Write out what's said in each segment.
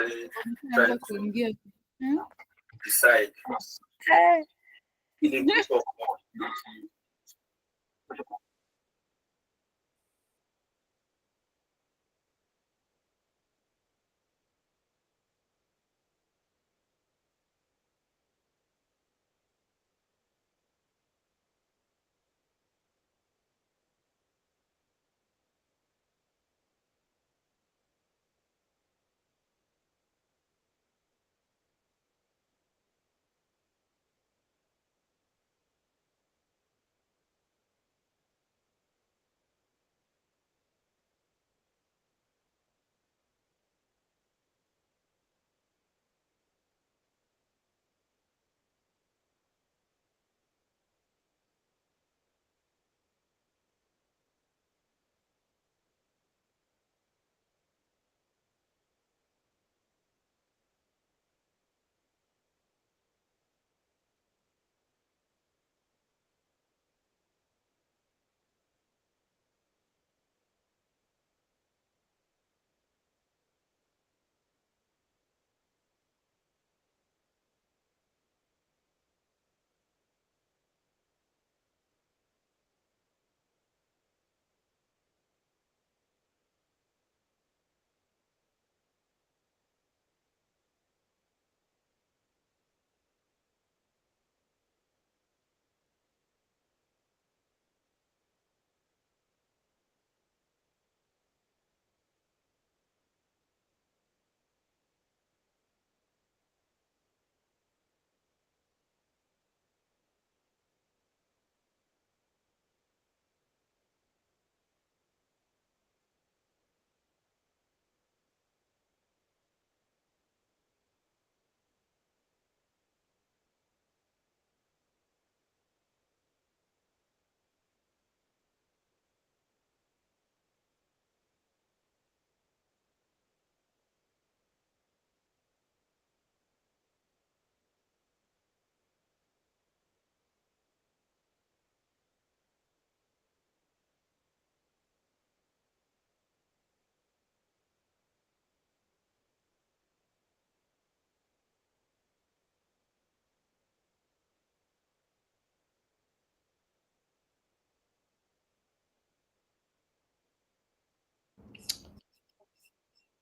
actually trying to decide in a group of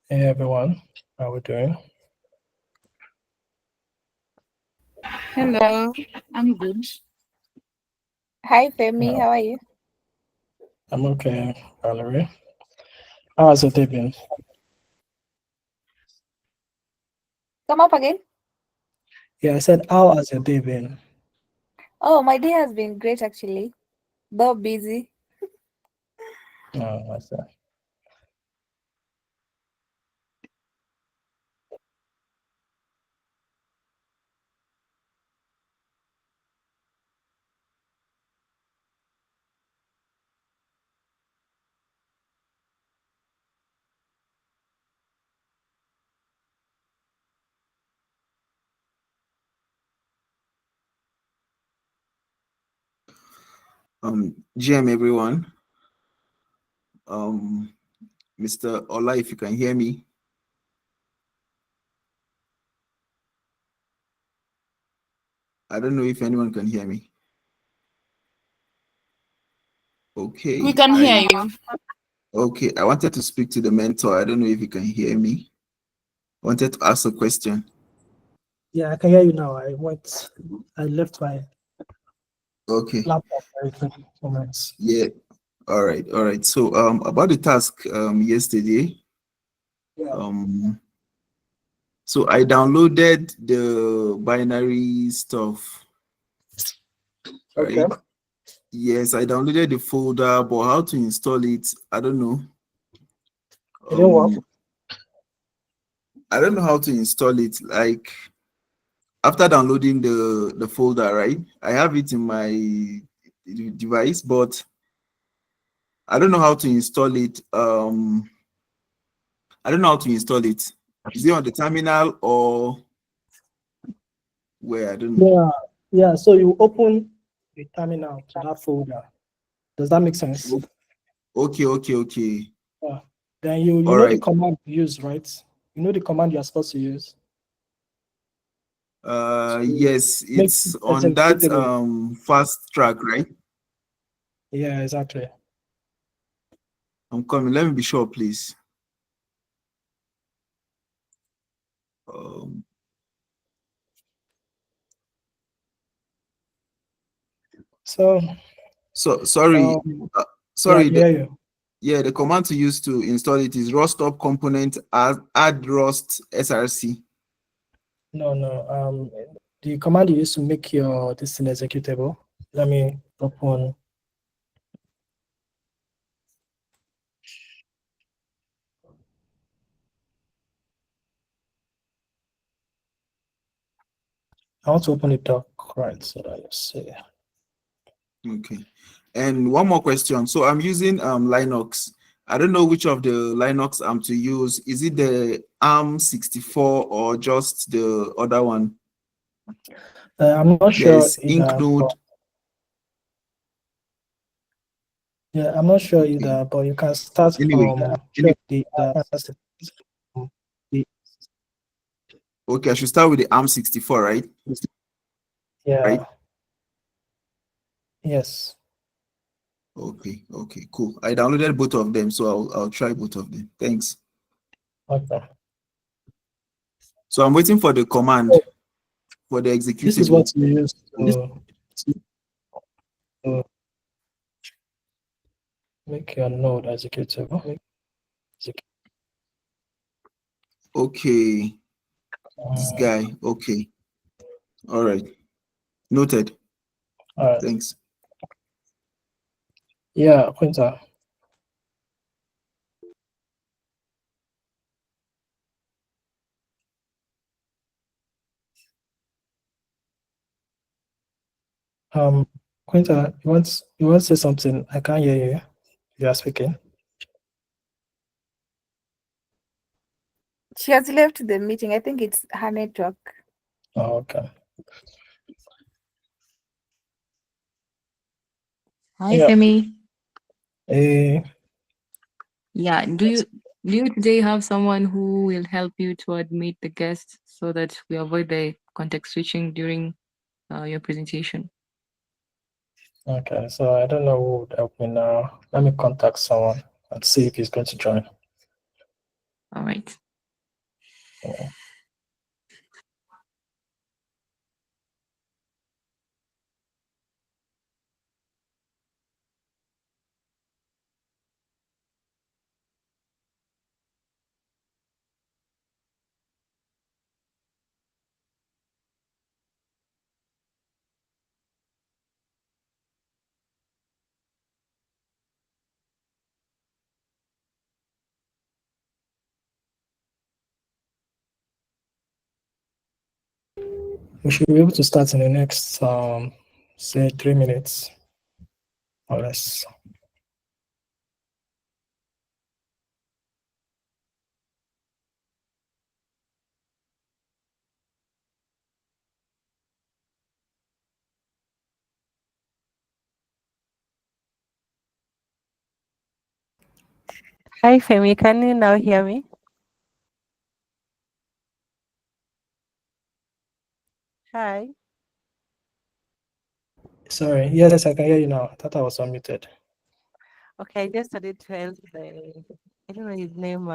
Hey everyone, how we doing? Hello, I'm good. Hi, Femi. Yeah, How are you? I'm okay, Valerie. How has your day been? Come up again. Yeah, I said, how has your day been? Oh, my day has been great actually. Though busy. Oh, what's that? GM everyone. Mr. Ola, if you can hear me. I don't know if anyone can hear me. Okay. We can hear you. Okay, I wanted to speak to the mentor. I don't know if you can hear me. I wanted to ask a question. Yeah, I can hear you now. I left my Okay. laptop for a few moments. Yeah. All right. So about the task yesterday. Yeah. So I downloaded the binary stuff. Right? Okay. Yes, I downloaded the folder, but how to install it, I don't know. It didn't work. I don't know how to install it. Like after downloading the folder, right? I have it in my device, but I don't know how to install it. I don't know how to install it. Is it on the terminal or where? I don't know. Yeah. So you open the terminal to that folder. Does that make sense? Okay. Yeah. Then you All know the right. command to use, right? You know the command you're supposed to use? Yes, Make it's it on that executable. fast track, right? Yeah, exactly. I'm coming. Let me be sure, please. So Sorry, yeah, sorry. yeah, yeah. Yeah, the command to use to install it is rust-up component add rust src. No. The command you use to make your this thing executable. Let me open. I want to open the doc, right, so that you see. Okay. And one more question. So I'm using Linux. I don't know which of the Linux I'm to use. Is it the ARM64 or just the other one? I'm not sure There's either. Yeah, I'm not sure either, but you can start Anyway, from okay, I should start with the ARM64, right? yeah. Right? Yes. Okay, cool. I downloaded both of them, so I'll try both of them. Thanks. Okay. So I'm waiting for the command for the executable. This is what you use to make your node executable. Okay. This guy. Okay. All right. Noted. All right. Thanks. Yeah, Quinta. Quinta, you want to say something? I can't hear you. You are speaking. She has left the meeting. I think it's her network. Oh, okay. Hi, Femi. Hey. Yeah, do you today have someone who will help you to admit the guests so that we avoid the context switching during your presentation? Okay, so I don't know who would help me now. Let me contact someone and see if he's going to join. All right. Yeah. We should be able to start in the next, say, 3 minutes or less. Hi, Femi. Can you now hear me? Hi. Sorry. Yes, I can hear you now. I thought I was unmuted. Okay, I just started to help I don't know his name.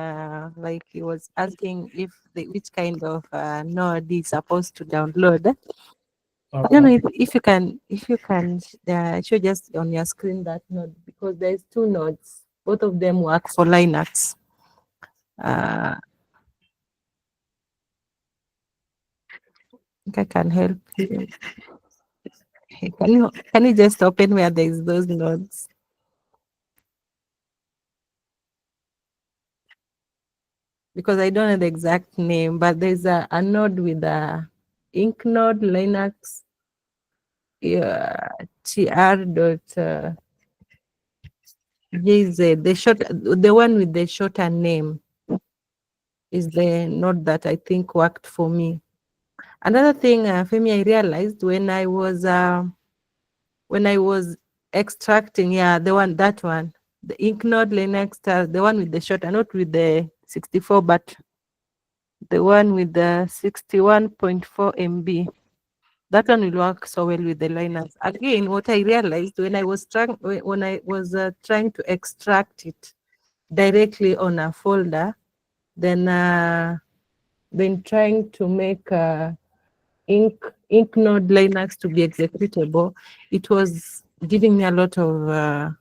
Like he was asking if which kind of node he's supposed to download. Okay. I don't know if you can show just on your screen that node, because there's two nodes. Both of them work for Linux. I think I can help you. Can you just open where there's those nodes? Because I don't know the exact name, but there's a node with a ink node Linux tr.jz, the one with the shorter name is the node that I think worked for me. Another thing, Femi, I realized when I was extracting, that one, the ink node Linux, the one with the shorter, not with the 64, but the one with the 61.4 MB. That one will work so well with the Linux. Again, what I realized when I was trying to extract it directly on a folder, then trying to make Inknode Linux to be executable, it was giving me a lot of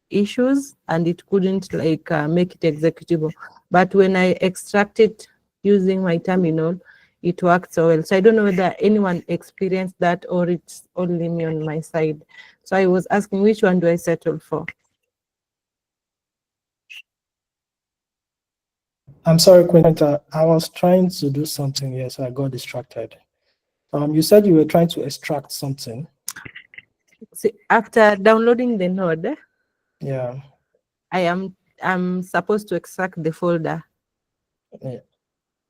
issues, and it couldn't make it executable. But when I extract it using my terminal, it worked so well. So I don't know whether anyone experienced that or it's only me on my side. So I was asking, which one do I settle for? I'm sorry, Quinta. I was trying to do something here, so I got distracted. You said you were trying to extract something. See, after downloading the node, Yeah. I'm supposed to extract the folder. Yeah.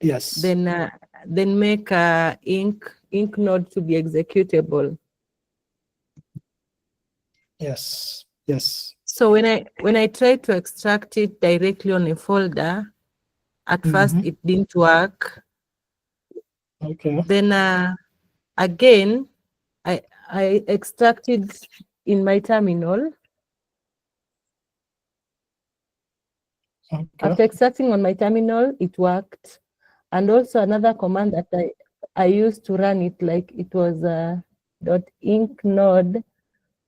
Yes. Then make Inknode to be executable. Yes. Yes. So when I tried to extract it directly on a folder, at first it didn't work. Okay. Then again, I extracted in my terminal. Okay. After extracting on my terminal, it worked. And also another command that I used to run it, like it was .inknode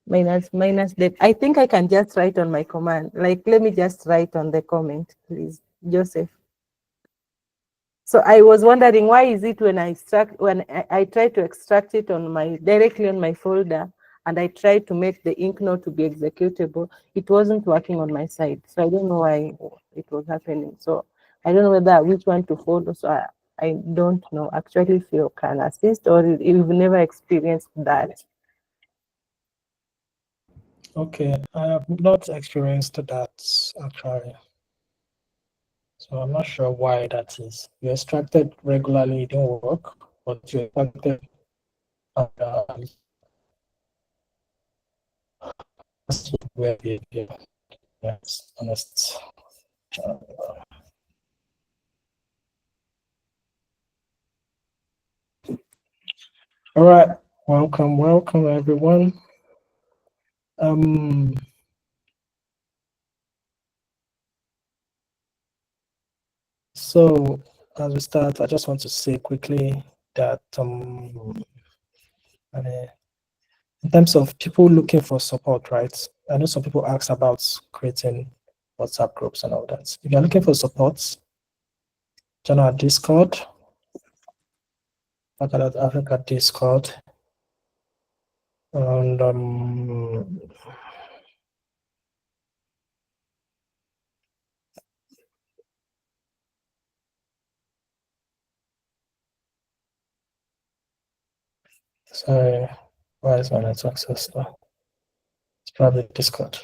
-. I think I can just write on my command. Like, let me just write on the comment, please, Joseph. So I was wondering, why is it when I try to extract it directly on my folder, and I tried to make the Inknode to be executable, it wasn't working on my side. So I don't know why it was happening. So I don't know which one to follow. So I don't know actually if you can assist, or if you've never experienced that. Okay, I have not experienced that actually. So I'm not sure why that is. You extracted regularly, it didn't work, but you extracted where yes, honest. All right, welcome everyone. So as we start, I just want to say quickly that in terms of people looking for support, right? I know some people ask about creating WhatsApp groups and all that. If you're looking for support, join our Discord. Africa Discord. And sorry, why is my network so slow? It's probably Discord.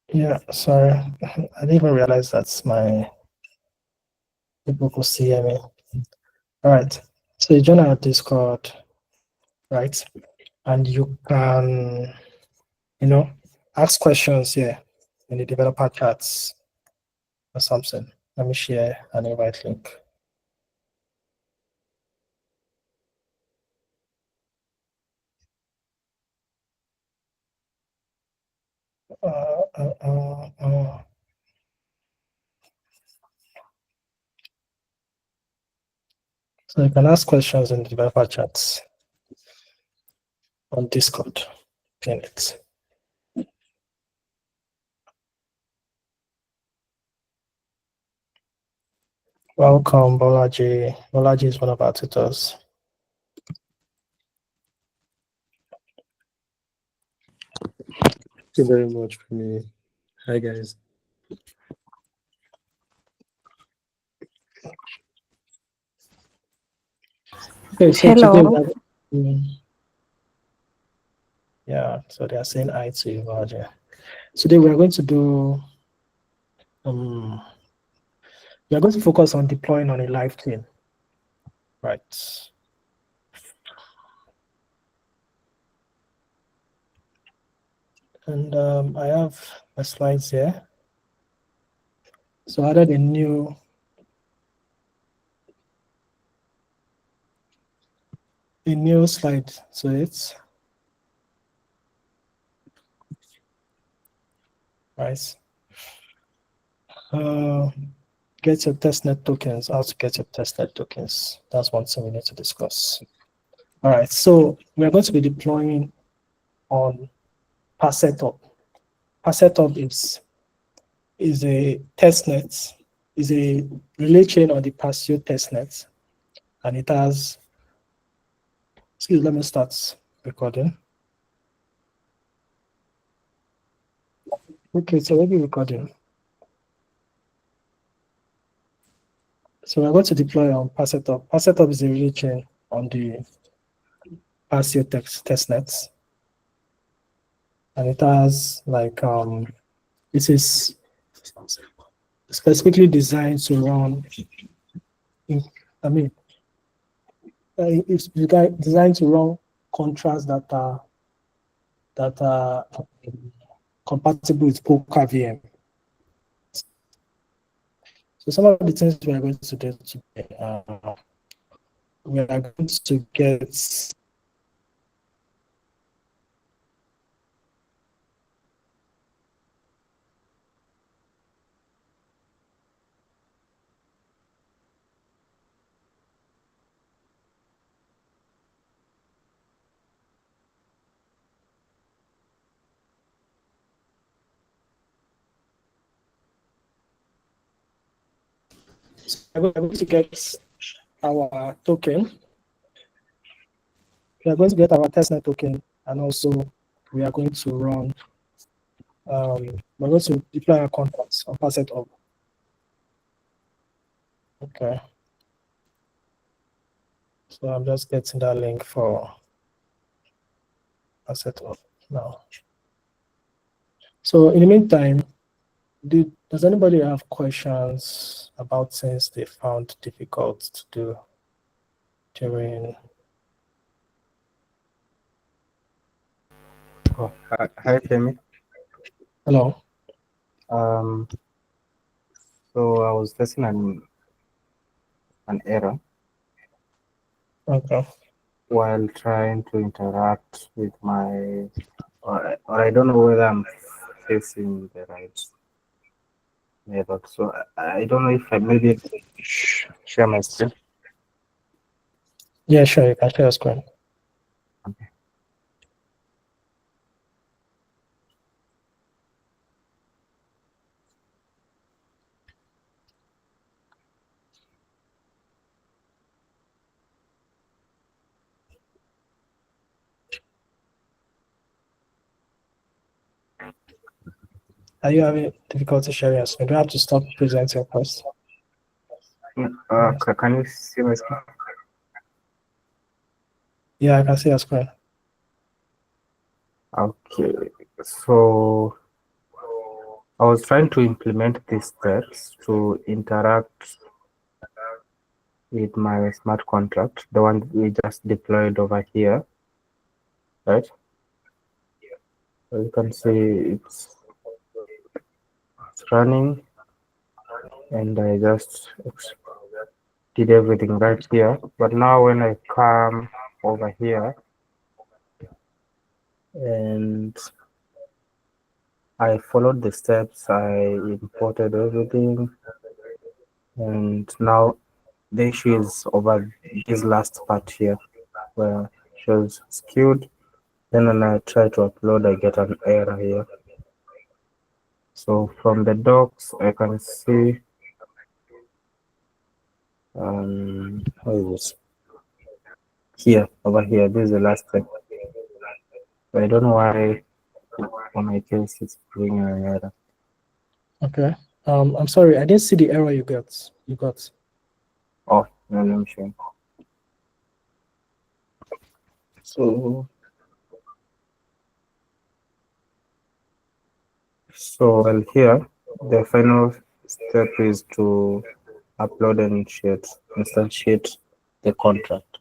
Yeah, sorry. I didn't even realize that's my people could see me. All right. So you join our Discord, right? And you can, ask questions here in the developer chats or something. Let me share an invite link. So you can ask questions in the developer chats on Discord. Pin it. Welcome, Bolaji. Bolaji is one of our tutors. Thank you very much for me. Hi, guys. Okay, so Hello. today yeah, so they are saying hi to you, Roger. Today we are going to do we are going to focus on deploying on a live chain. Right. And I have my slides here. So I added a new slide to it. Right. Get your testnet tokens. How to get your testnet tokens. That's one thing we need to discuss. All right. So we're going to be deploying on PassSetup. PassSetup is a testnet, is a relay chain on the Passio testnet, and it has. Excuse, let me start recording. Okay, it's already recording. So we're going to deploy on PassSetup. PassSetup is a relay chain on the Passio testnet, and it has like it is specifically designed to run. It's designed to run contracts that are compatible with Poker VM. So some of the things we are going to do today, we are going to get we're going to get our token. We are going to get our testnet token, and also we are going to run. We're going to deploy our contracts on PassSetup. Okay. So I'm just getting that link for PassSetup now. So in the meantime, does anybody have questions about things they found difficult to do during? Oh, hi, Femi. Hello. So I was facing an error Okay. while trying to interact with my, or I don't know whether I'm facing the right method. So I don't know if I maybe share my screen. Yeah, sure. You can share your screen. Okay. Are you having difficulty sharing your screen? Do you have to stop presenting first? Can you see my screen? Yeah, I can see your screen. Okay. So I was trying to implement these steps to interact with my smart contract, the one we just deployed over here, right? So you can see it's running, and I just did everything right here. But now when I come over here and I followed the steps, I imported everything, and now the issue is over this last part here where it shows skewed. Then when I try to upload, I get an error here. So from the docs, I can see how is this? Here, over here, this is the last step. So I don't know why for my case it's bringing an error. Okay. I'm sorry, I didn't see the error you got. And I'm sure. So well, here the final step is to upload and instantiate the contract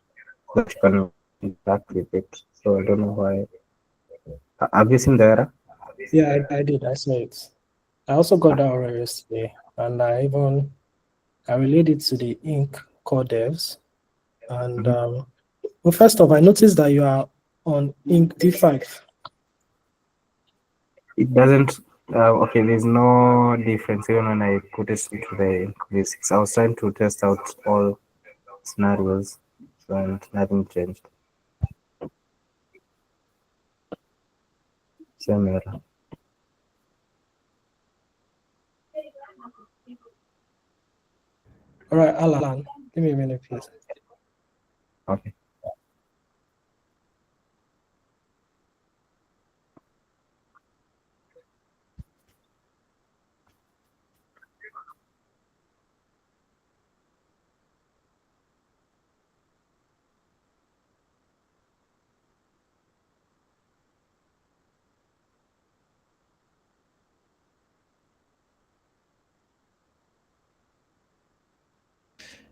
that you can interact with it. So I don't know why. Have you seen the error? Yeah, I did. I saw it. I also got that error yesterday, and I relayed it to the Inc. core devs. And well, first off, I noticed that you are on Inc. V5. It doesn't. Okay, there's no difference even when I put it into the V6. I was trying to test out all scenarios, and nothing changed. Same error. All right, Alan, give me a minute, please. Okay.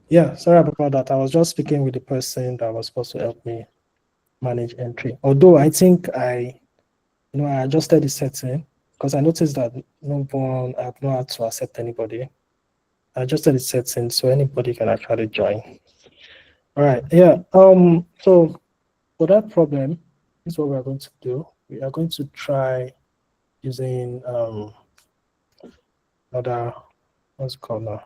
Yeah, sorry about that. I was just speaking with the person that was supposed to help me manage entry. Although I think I adjusted the setting because I noticed that I've not had to accept anybody. I adjusted the setting so anybody can actually join. All right, yeah. So for that problem, this is what we're going to do. We are going to try using another, what's it called now?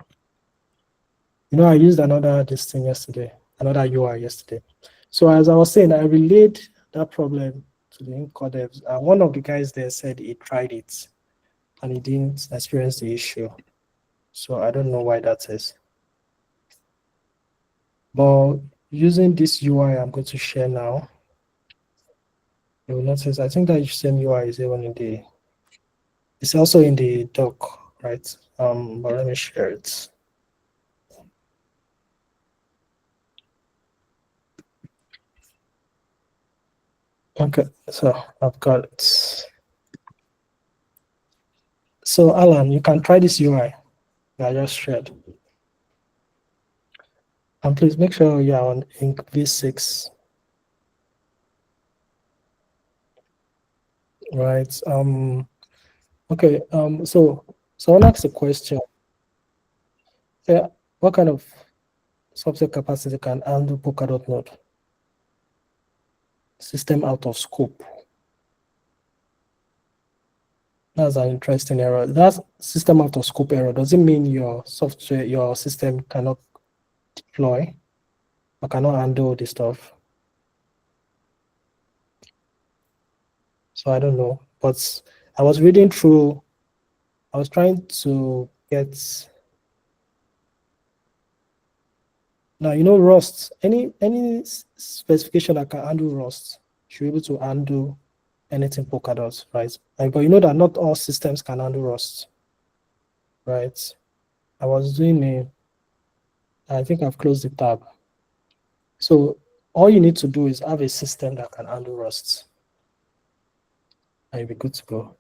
I used another thing yesterday, another UI yesterday. So as I was saying, I relayed that problem to the Inc. devs. One of the guys there said he tried it and he didn't experience the issue. So I don't know why that is. But using this UI I'm going to share now, you will notice I think that same UI is even it's also in the doc, right? But let me share it. Okay, so I've got it. So Alan, you can try this UI that I just shared. And please make sure you are on Inc. V6. Right. Okay. So I'll ask a question. Yeah, what kind of subset capacity can handle Polkadot node? System out of scope. That's an interesting error. That system out of scope error doesn't mean your software, your system cannot deploy or cannot handle the stuff. So I don't know, but I was reading through. I was trying to get. Now Rust. Any specification that can handle Rust should be able to handle anything Polkadot, right? But you know that not all systems can handle Rust, right? I was doing I think I've closed the tab. So all you need to do is have a system that can handle Rust, and you'll be good to go.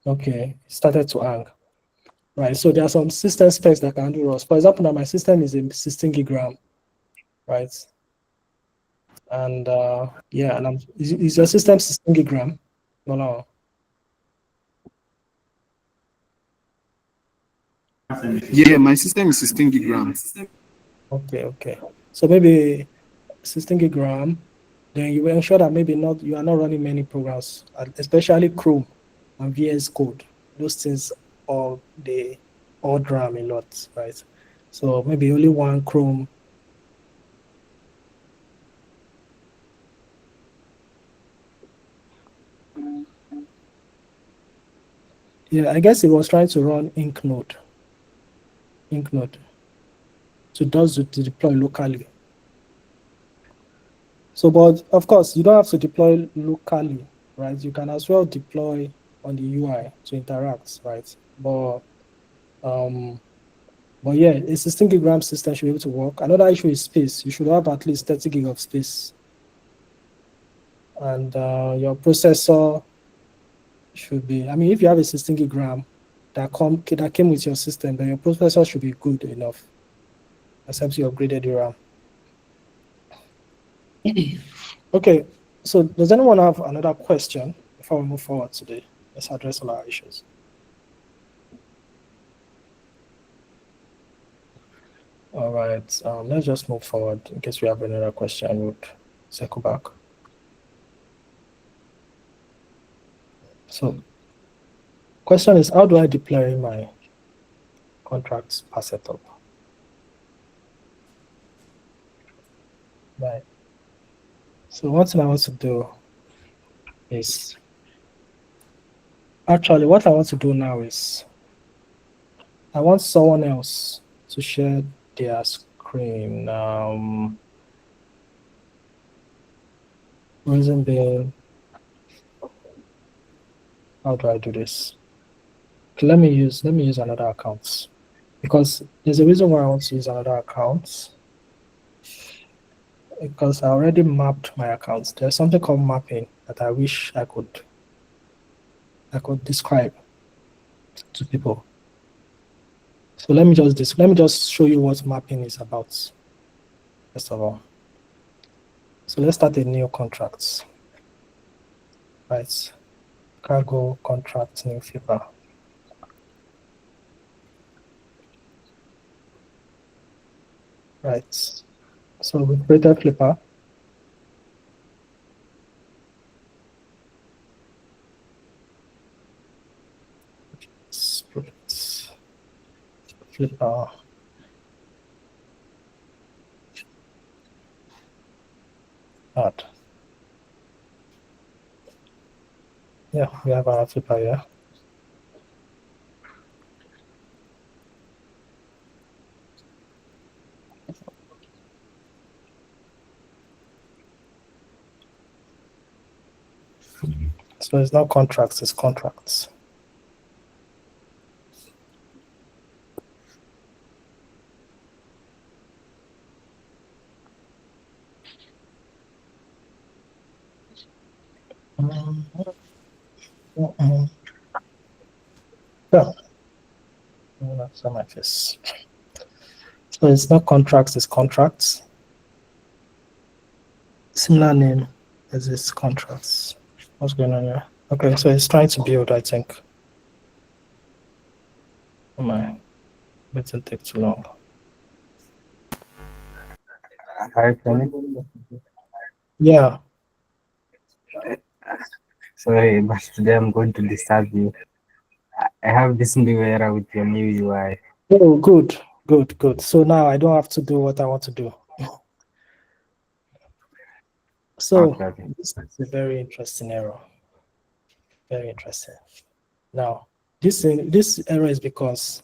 Okay, it started to hang. Right, so there are some system specs that can handle Rust. For example, now my system is a 16 gig RAM, right? And yeah, and is your system 16 gig RAM? No. Yeah, my system is 16 gig RAM. Okay. So maybe 16 gig RAM, then you will ensure that maybe you are not running many programs, especially Chrome and VS Code. Those things they RAM a lot, right? So maybe only one Chrome. Yeah, I guess it was trying to run Ink node. So it does to deploy locally. So, but of course, you don't have to deploy locally, right? You can as well deploy on the UI to interact, right? But But yeah, a 16 gig RAM system should be able to work. Another issue is space. You should have at least 30 gig of space. And your processor should be, I mean, if you have a 16 gig RAM that came with your system, then your processor should be good enough, except you upgraded the RAM. Okay, so does anyone have another question before we move forward today? Let's address all our issues. All right, let's just move forward. In case we have another question, we'll circle back. So, question is, how do I deploy my contracts per setup? Right. So one thing I want to do is, actually what I want to do now is, I want someone else to share their screen. Reason being, how do I do this? Okay, let me use another account, because there's a reason why I want to use another account, because I already mapped my accounts. There's something called mapping that I wish I could describe to people. So let me just show you what mapping is about, first of all. So let's start a new contract. Right. Cargo contract, new Flipper. Right. So we created Flipper. Flipper. Add. Yeah, we have our Flipper here. So it's not contracts, it's contracts. Yeah. That's my face. So it's not contracts, it's contracts. Similar name as this contracts. What's going on here? Okay, so it's trying to build, I think. Oh my, it didn't take too long. Hi, Kenny. Yeah. Sorry, but today I'm going to disturb you. I have this new era with your new UI. Oh, good. So now I don't have to do what I want to do. So Okay. this is a very interesting error. Very interesting. Now, this error is because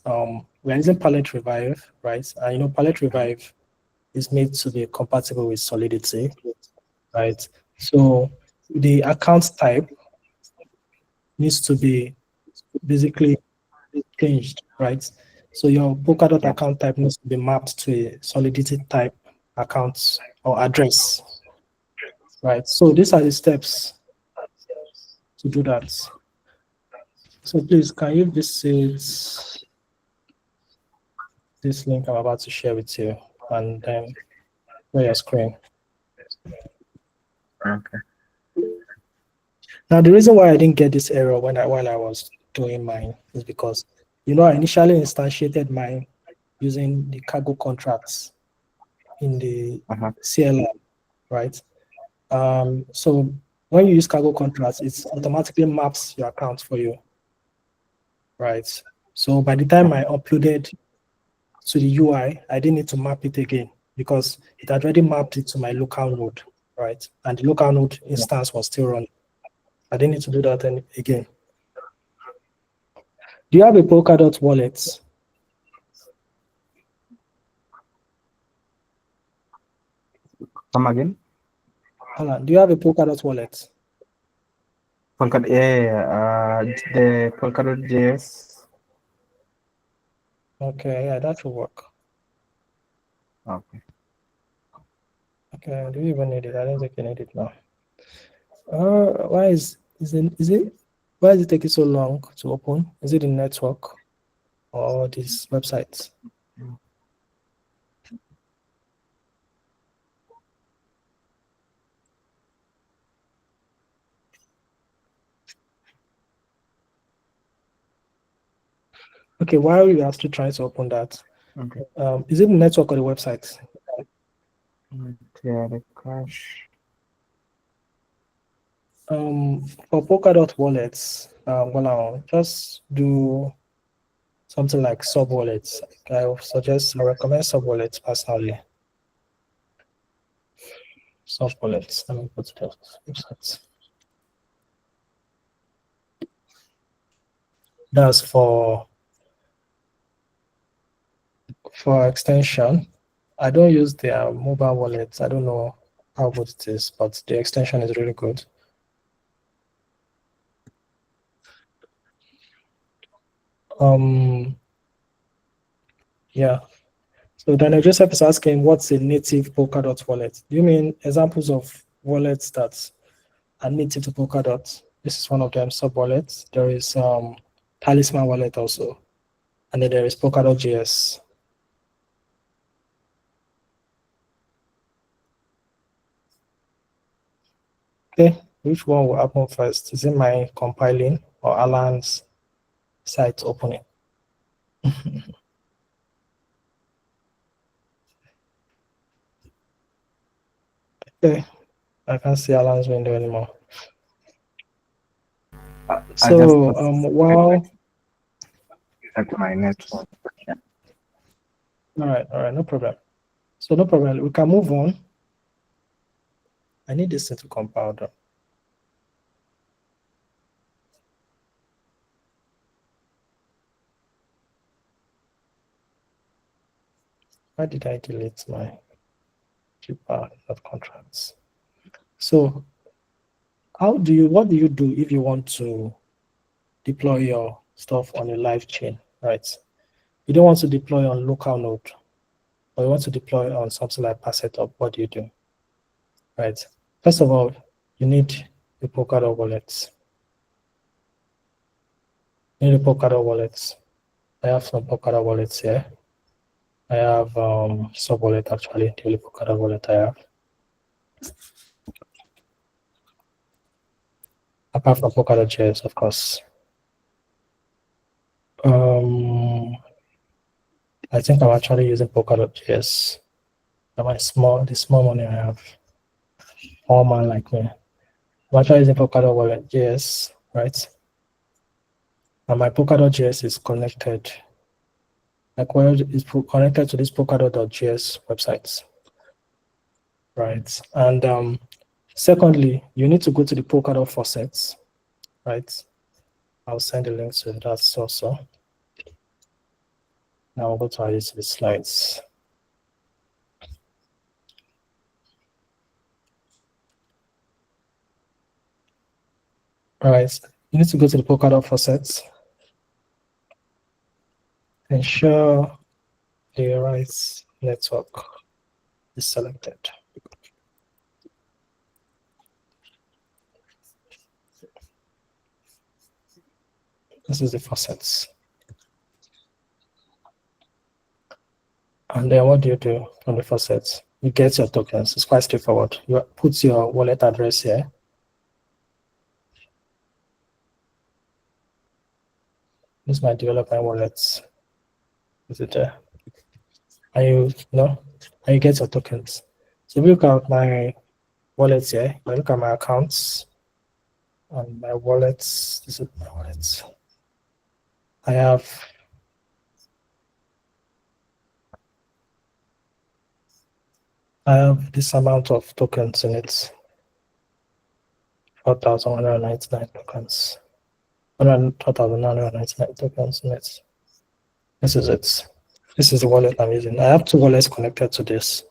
we're using Palette Revive, right? And you know, Palette Revive is made to be compatible with Solidity, right? So the account type needs to be basically changed, right? So your Polkadot account type needs to be mapped to a Solidity type account or address, right? So these are the steps to do that. So please, can you visit this link I'm about to share with you and then share your screen? Okay. Now, the reason why I didn't get this error while I was doing mine is because, you know, I initially instantiated mine using the cargo contracts in the CLI, right? So when you use cargo contracts, it automatically maps your account for you, right? So by the time I uploaded to the UI, I didn't need to map it again because it had already mapped it to my local node, right? And the local node instance was still running. I didn't need to do that again. Do you have a Polkadot wallet? Come again? Hold on. Do you have a Polkadot wallet? Polkadot, the Polkadot JS. Okay, yeah, that should work. Okay. Okay, do you even need it? I don't think you need it now. Why is it why is it taking so long to open? Is it the network or these websites? Okay, while you are still trying to open that, Okay. is it the network or the website? Yeah, the crash. For Polkadot wallets, just do something like sub wallets. I recommend sub wallets personally. Sub wallets. Let me put the website. That's for extension. I don't use their mobile wallets. I don't know how good it is, but the extension is really good. Yeah. So Daniel Joseph is asking, what's a native Polkadot wallet? Do you mean examples of wallets that are native to Polkadot? This is one of them, sub wallets. There is Talisman wallet also, and then there is Polkadot JS. Okay, which one will happen first? Is it my compiling or Alan's site opening? Okay, I can't see Alan's window anymore. So while At my network. all right, no problem. So no problem. We can move on. I need this thing to compile though. Why did I delete my cheaper not contracts? So what do you do if you want to deploy your stuff on a live chain, right? You don't want to deploy on local node, or you want to deploy on something like PassEtUp. What do you do? Right. First of all, you need the Polkadot wallets. You need the Polkadot wallets. I have some Polkadot wallets here. I have sub wallet actually, the only Polkadot wallet I have. Apart from Polkadot JS, of course. I think I'm actually using Polkadot JS. The small money I have. All man like me. I'm actually using Polkadot wallet JS, right? And my Polkadot JS is connected. Like where it's connected to this Polkadot.js websites, right? And secondly, you need to go to the Polkadot faucets, right? I'll send the link to that also. Now I'll go to the slides. All right, you need to go to the Polkadot faucets. Ensure the right network is selected. This is the faucets. And then what do you do on the faucets? You get your tokens. It's quite straightforward. You put your wallet address here. This is my developer wallets. Is it there? And you get your tokens. So if you look at my wallets here, I look at my accounts and my wallets. This is my wallets. I have this amount of tokens in it. 4,199 tokens. 4,999 tokens in it. This is it. This is the wallet I'm using. I have two wallets connected to this.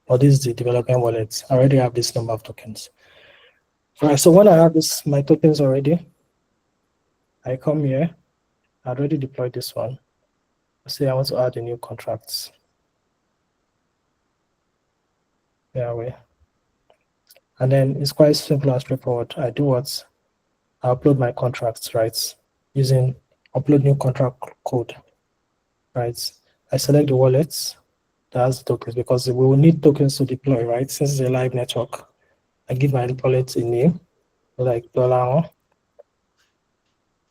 But this is the development wallet. I already have this number of tokens. All right, so when I have my tokens already, I come here. I already deployed this one. Say I want to add a new contract. Yeah, way. And then it's quite simple and straightforward. I do what? I upload my contracts, right? Using upload new contract code, right? I select the wallets that has tokens because we will need tokens to deploy, right? Since it's a live network, I give my wallet a name, like $1.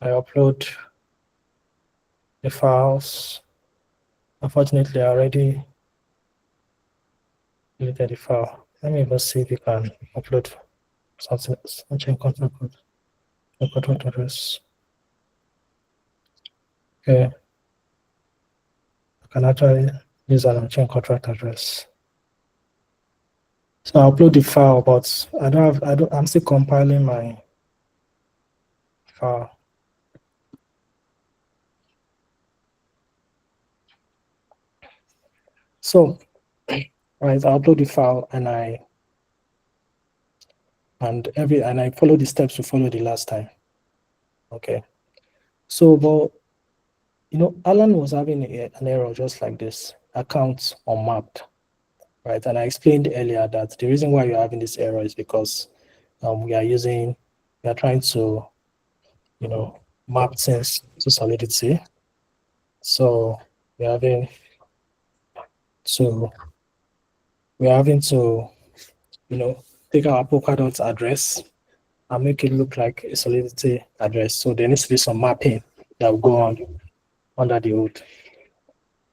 I upload the files. Unfortunately, I already deleted the file. Let me even see if you can upload something else. Change contract code, contract address. Okay, I can actually use an unchained contract address. So I'll upload the file, but I'm still compiling my file. So, right, I'll upload the file and I follow the steps we followed the last time. Okay. So, but Alan was having an error just like this, accounts unmapped, right? And I explained earlier that the reason why you're having this error is because we are trying to, map things to Solidity. So we're having to, take our Polkadot address and make it look like a Solidity address. So there needs to be some mapping that will go on under the hood,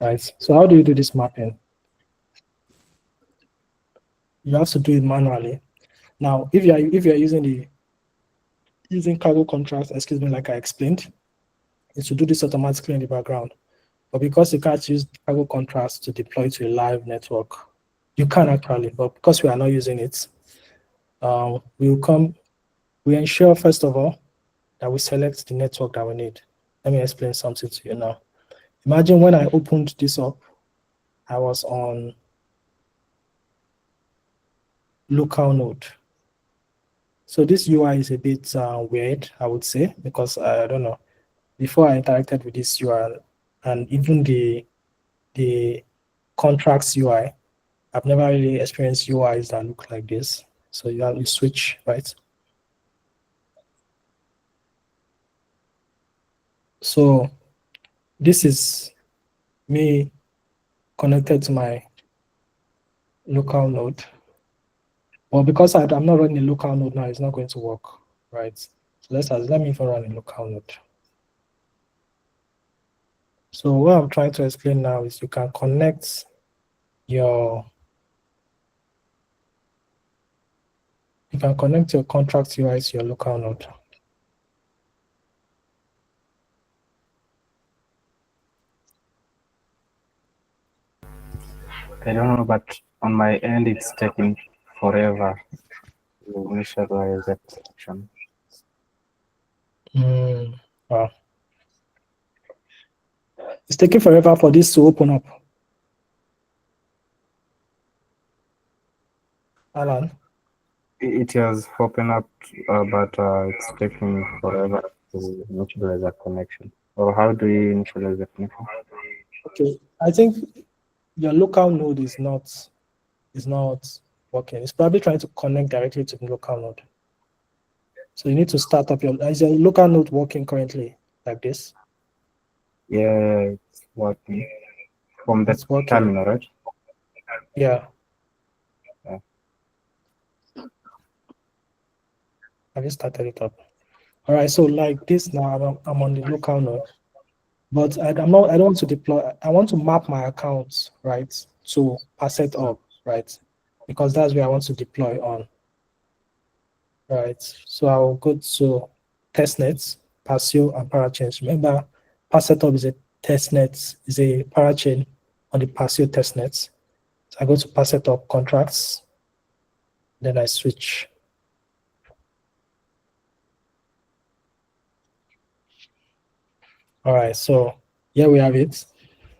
right? So how do you do this mapping? You have to do it manually. Now, if you're using cargo contracts, like I explained, it should do this automatically in the background. But because you can't use cargo contracts to deploy to a live network, you can actually, but because we are not using it, we ensure first of all that we select the network that we need. Let me explain something to you now. Imagine when I opened this up, I was on local node. So this UI is a bit weird, I would say, because I don't know. Before I interacted with this UI and even the contracts UI, I've never really experienced UIs that look like this. So you switch, right? So this is me connected to my local node. Well, because I'm not running a local node now, it's not going to work, right? So let me even run a local node. So what I'm trying to explain now is you can connect your contract UI to your local node. I don't know, but on my end, it's taking forever to initialize that connection. Wow. It's taking forever for this to open up. Alan? It has opened up, but it's taking forever to initialize that connection. Or how do you initialize the connection? Okay, I think your local node is not working. It's probably trying to connect directly to the local node. So you need to start up is your local node working currently like this? Yeah, it's working. From the terminal, right? Yeah. Yeah. I just started it up. All right, so like this now, I'm on the local node, but I don't want to deploy. I want to map my accounts, right, to Passet Hub, right, because that's where I want to deploy on. Right, so I'll go to testnets, Pasio, and Parachains. Remember, Passet Hub is a testnet, is a parachain on the Pasio testnets. So I go to Passet Hub contracts, then I switch. All right, so here we have it.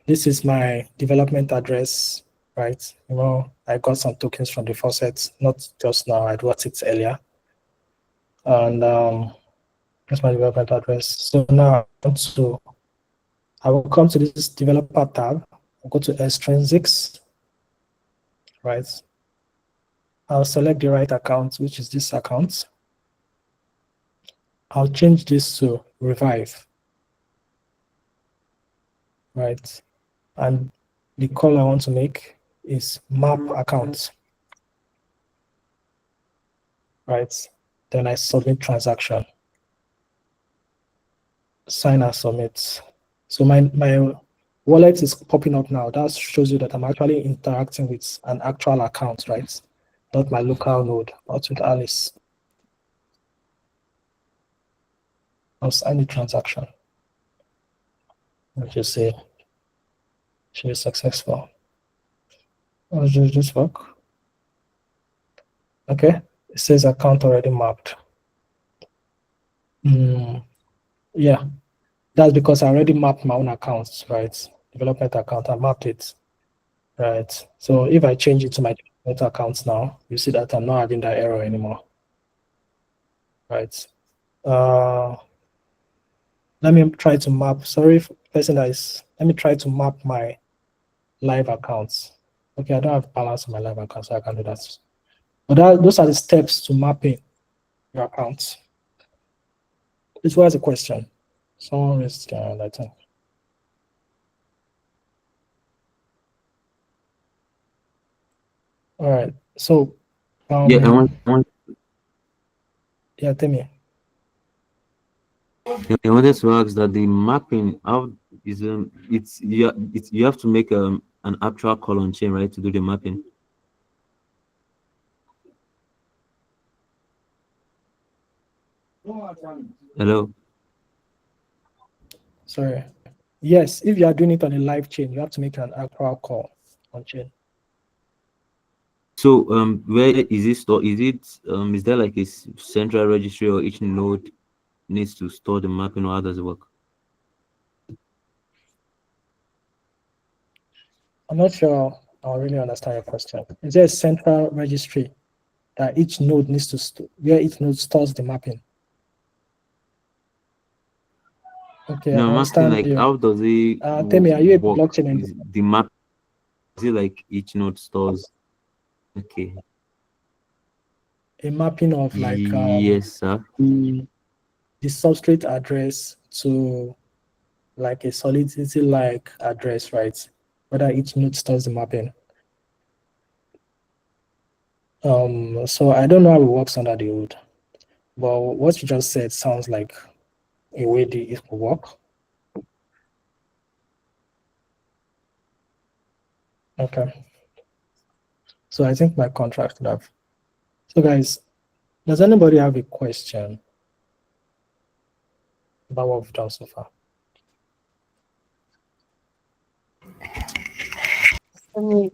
This is my development address, right? I got some tokens from the faucet, not just now, I got it earlier. And that's my development address. So now I want to I will come to this developer tab. I'll go to extrinsics, right? I'll select the right account, which is this account. I'll change this to revive, right? And the call I want to make is map account, right? Then I submit transaction, sign and submit. So my wallet is popping up now. That shows you that I'm actually interacting with an actual account, right? Not my local node, not with Alice. I'll sign the transaction. I'll just say, should be successful. I'll just this work. Okay, it says account already mapped. Yeah, that's because I already mapped my own accounts, right? Development account, I mapped it, right? So if I change it to my development accounts now, you see that I'm not having that error anymore, right? Let me try to map, sorry, person that is, let me try to map my live accounts. Okay, I don't have balance on my live account, so I can do that. But those are the steps to mapping your accounts. This was a question. Someone raised I think. All right. So yeah, yeah, tell me. I wanted to ask that the mapping how is you have to make an actual call on chain, right, to do the mapping. Hello. Sorry. Yes, if you are doing it on a live chain, you have to make an actual call on chain. So where is it stored? Is there like a central registry, or each node needs to store the mapping, or how does it work? I'm not sure I really understand your question. Is there a central registry that each node needs to store, where each node stores the mapping? Okay, No, I I'm asking understand like you. how does it Tell me, are you a work? blockchain Is the map, is it like each node stores? Okay. a mapping of like Yes, sir. the substrate address to like a Solidity like address, right? Whether each node stores the mapping. So I don't know how it works under the hood, but what you just said sounds like a way it will work. Okay. So I think my contract would have. So guys, does anybody have a question about what we've done so far? I mean,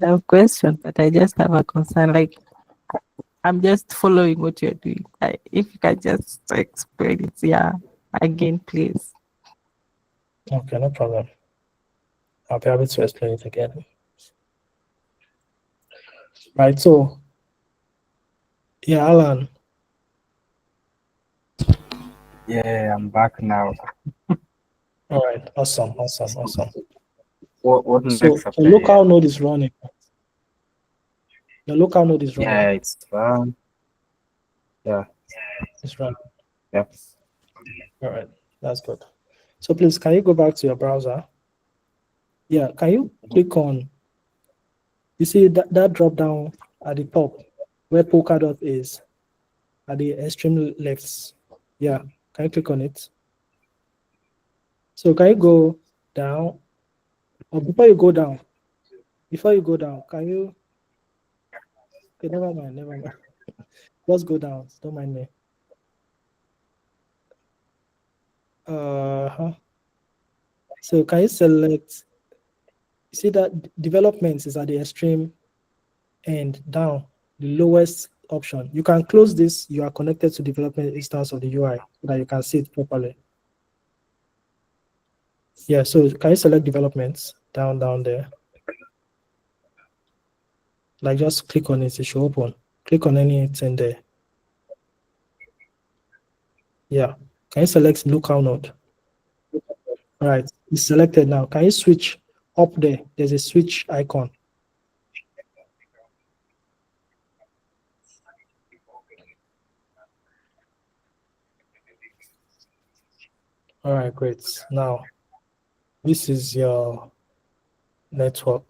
I have a question, but I just have a concern. Like, I'm just following what you're doing. If you can just explain it, yeah, again, please. Okay, no problem. I'll be able to explain it again. Right, so, yeah, Alan. Yeah, I'm back now. All right, awesome. What So next the after local node is running. The local node is running. Yeah, it's yeah. It's running. Yep. All right, that's good. So please, can you go back to your browser? Yeah, can you click on, you see that drop down at the top where Polkadot is at the extreme left? Yeah, can you click on it? So can you go down? Or before you go down, can you, okay, never mind. Let's go down, don't mind me. So can you select, you see that developments is at the extreme end down, the lowest option. You can close this, you are connected to development instance of the UI so that you can see it properly. Yeah, so can you select developments down there? Like just click on it, it should open. Click on anything there. Yeah, can you select local node? All right, It's selected now. Can you switch up there? There's a switch icon. All right, great. Now, this is your network,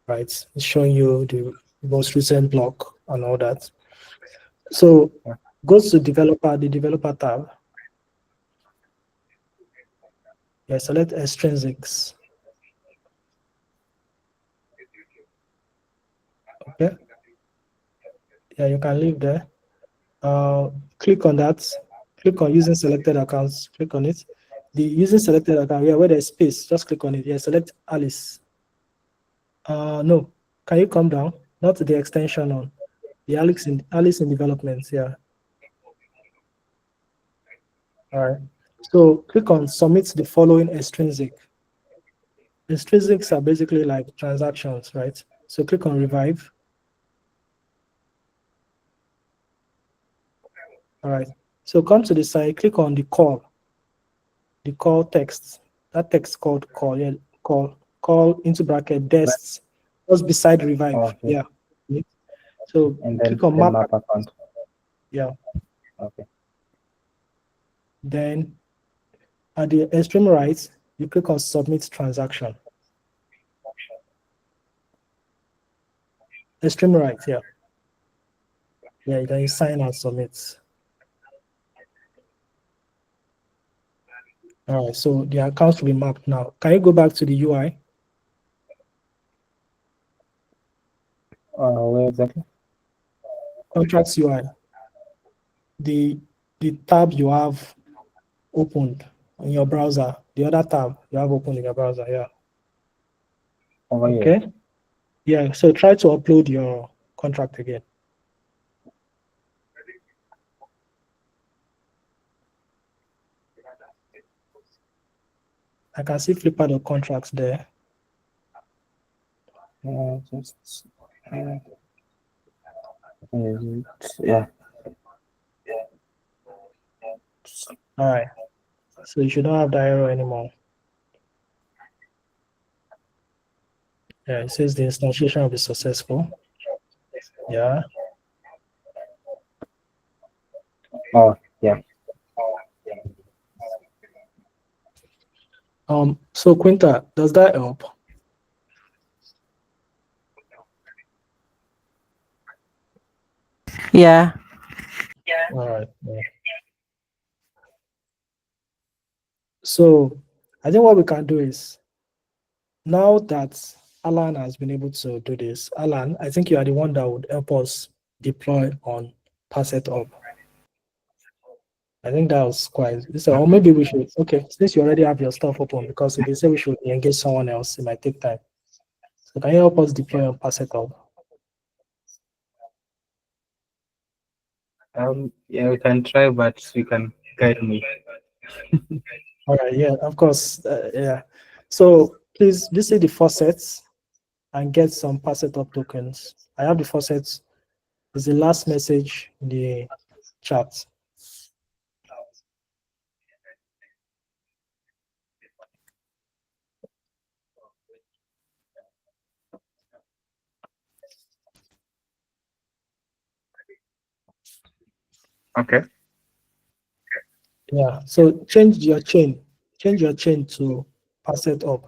right? It's showing you the most recent block and all that. So go to developer, the developer tab. Yeah, select extrinsics. Okay. Yeah, you can leave there. Click on that. Click on using selected accounts. Click on it. The using selected account, yeah, where there's space, just click on it. Yeah, select Alice. No, can you come down? Not the extension on the Alice in development. Yeah. All right. So click on submit the following extrinsic. Extrinsics are basically like transactions, right? So click on revive. All right. So come to the side, click on the call text. That text called call, yeah, call into bracket desks, just beside revive. Okay. Yeah. So And then click on the map. map account. Yeah. Okay. Then at the extreme right, you click on submit transaction. Extreme right, yeah. Yeah, then you sign and submit. All right, so the accounts will be mapped now. Can you go back to the UI? Where exactly? Contracts UI. The tab you have opened in your browser, the other tab you have opened in your browser, yeah. Over Okay. here. Yeah, so try to upload your contract again. I can see Flipper contracts there. Yeah. All right. So you should not have the error anymore. Yeah, it says the instantiation will be successful. Yeah. Oh, yeah. So Quinta, does that help? Yeah. All right. Yeah. So I think what we can do is, now that Alan has been able to do this, Alan, I think you are the one that would help us deploy on PassetHub. I think that was quite, so, or maybe we should, okay, since you already have your stuff open, because if they say we should engage someone else, it might take time. So can you help us deploy on PassetHub? Yeah, we can try, but you can guide me. All right, yeah, of course, yeah. So please visit the faucets and get some PassetHub tokens. I have the faucets. It's the last message in the chat. Okay. Yeah, so change your chain to PassetHub.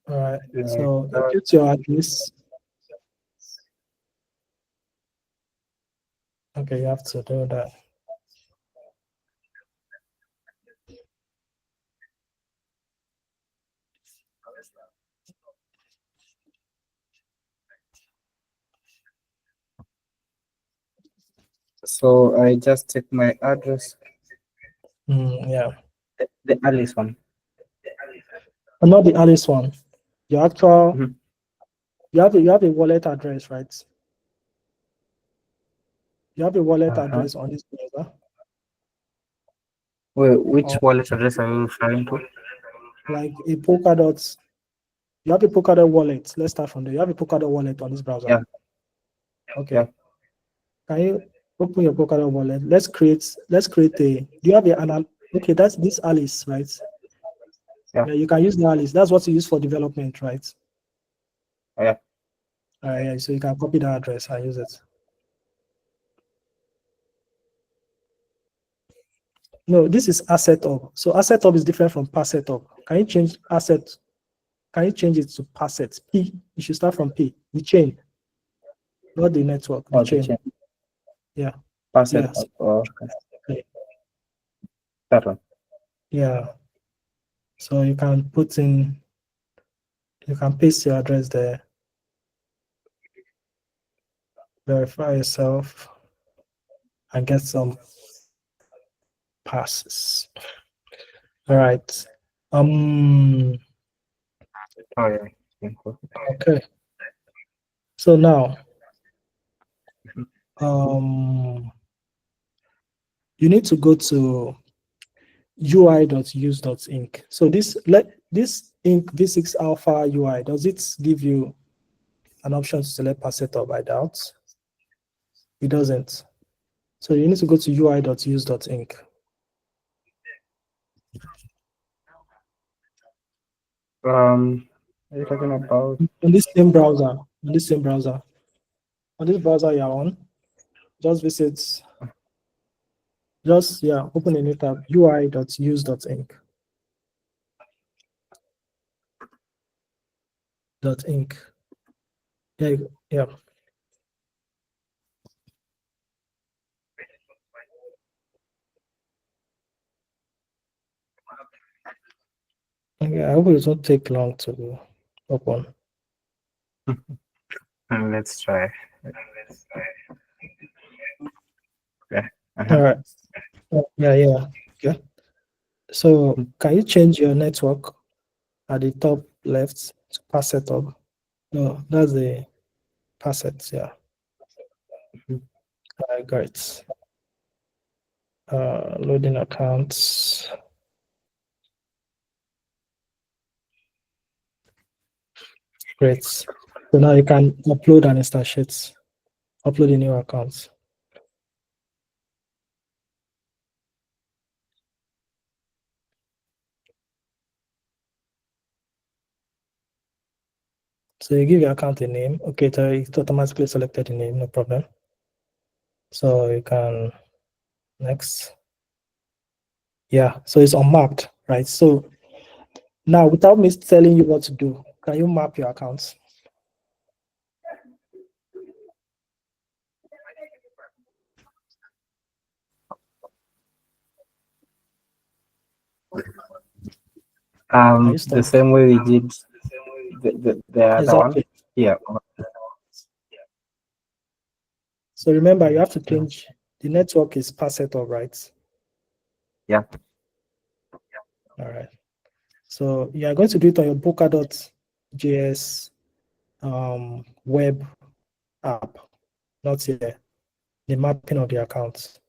All right, so input your address. Okay, you have to do that. So I just take my address. Yeah. The Alice one. Not the Alice one. Your actual, you have a wallet address, right? You have a wallet address on this browser. Wait, which wallet address are you referring to? Like a Polkadot. You have a Polkadot wallet. Let's start from there. You have a Polkadot wallet on this browser. Yeah. Okay. Yeah. Can you Open your Polkadot wallet. Let's create a. Do you have okay? That's this Alice, right? Yeah. You can use the Alice. That's what you use for development, right? Yeah. Yeah. So you can copy the address and use it. No, this is asset up. So asset up is different from passet up. Can you change asset? Can you change it to passet? P. You should start from P. The chain, not the network. The chain. Yeah. Passet Yes. up. Oh, okay. That one. Yeah. So you can put in. You can paste your address there. Verify yourself and get some passes. All right. Oh yeah. Okay. So now, you need to go to ui.use.inc. So this Inc V6 Alpha UI, does it give you an option to select pass setup? I doubt. It doesn't. So you need to go to ui.use.inc. Are you talking about on this same browser? On this browser you're on, just visit. Open a new tab, ui.use.inc. .inc. There you go. Yeah. Okay, I hope it won't take long to open. Let's try. Okay. All right. Yeah. Okay. So can you change your network at the top left to pass setup? No, that's the passet. Yeah. I got it. Loading accounts. Great. So now you can upload and instantiate. Upload a new account. So you give your account a name. Okay, so it automatically selected the name, no problem. So you can next. Yeah, so it's unmapped, right? So now without me telling you what to do, can you map your accounts? The same way we did the other one. Yeah. So remember, you have to change. The network is pass setup, right? Yeah. All right. So you are going to do it on your Polkadot.js web app, not here. The mapping of the accounts.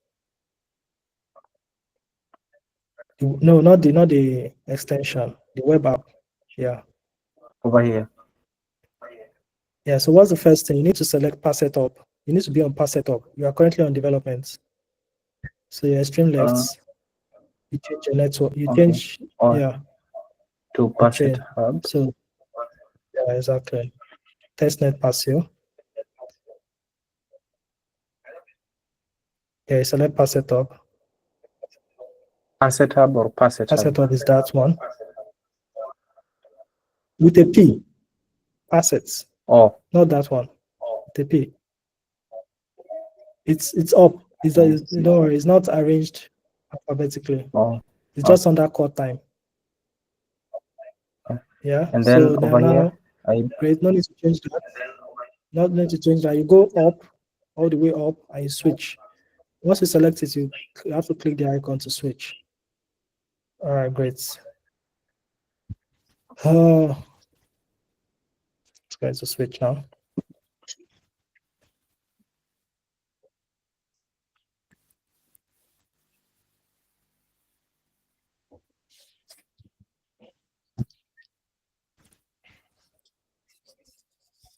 No, not the extension. The web app. Yeah. Over here. Yeah. So what's the first thing? You need to select pass setup. You need to be on pass setup. You are currently on development. So your extreme left. You change your network. You change. Yeah. To pass it hub. So yeah, exactly. Testnet Passio. Yeah, select pass setup. Pass it hub or pass it Pass hub? setup is that one. With a P. Assets. Oh. Not that one. The P. It's up. Don't worry, it's not arranged alphabetically. Oh. It's just on that core time. Yeah. And then so over now, here, great. No need to change that. Not need to change that. You go up, all the way up, and you switch. Once you select it, you have to click the icon to switch. All right, great. It's going to switch now.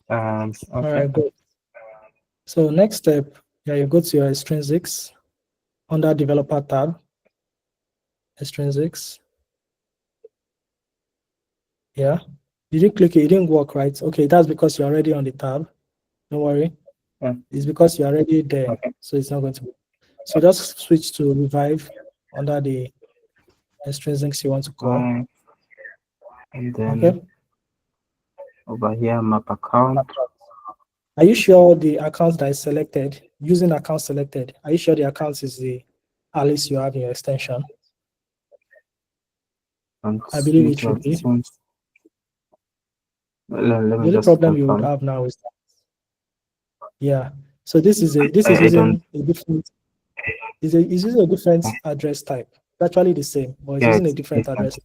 Okay. All right, good. So next step, Yeah, you go to your extrinsics under developer tab. Extrinsics. Yeah. You didn't click it, it didn't work, right? Okay, that's because you're already on the tab. Don't worry. Yeah. It's because you're already there. Okay. So it's not going to work. So just switch to revive under the extrinsics you want to call. And then Okay. over here, map account. Are you sure the account that is selected, using account selected, are you sure the account is the Alice you have in your extension? And I believe it switch should be. options. Let The me only just problem you would confirm. have now is that, yeah. So this is I using a different, it's using a different address type. It's actually the same, but it's Yeah, using a it's different different. address.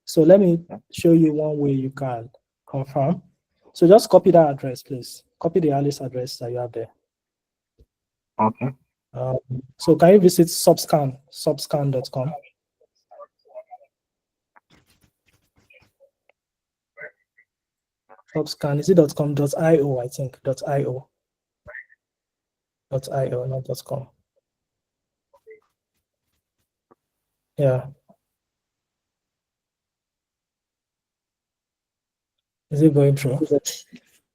So let me show you one way you can confirm. So just copy that address, please. Copy the Alice address that you have there. Okay. So can you visit subscan.com? Subscan, is it .com, .io, I think, .io. .io, not .com. Yeah. Is it going through? Let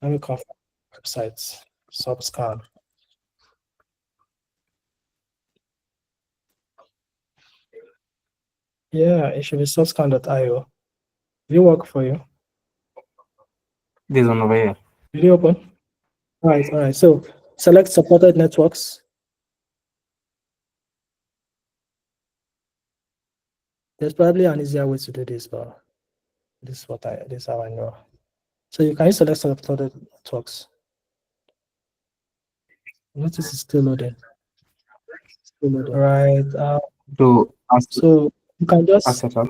me confirm websites. Subscan. Yeah, it should be subscan.io. Did it work for you? This one over here. Did it open? All right. So select supported networks. There's probably an easier way to do this, but this is how I know. So you can select supported networks. Notice it's still loading. Right. So you can just asset up.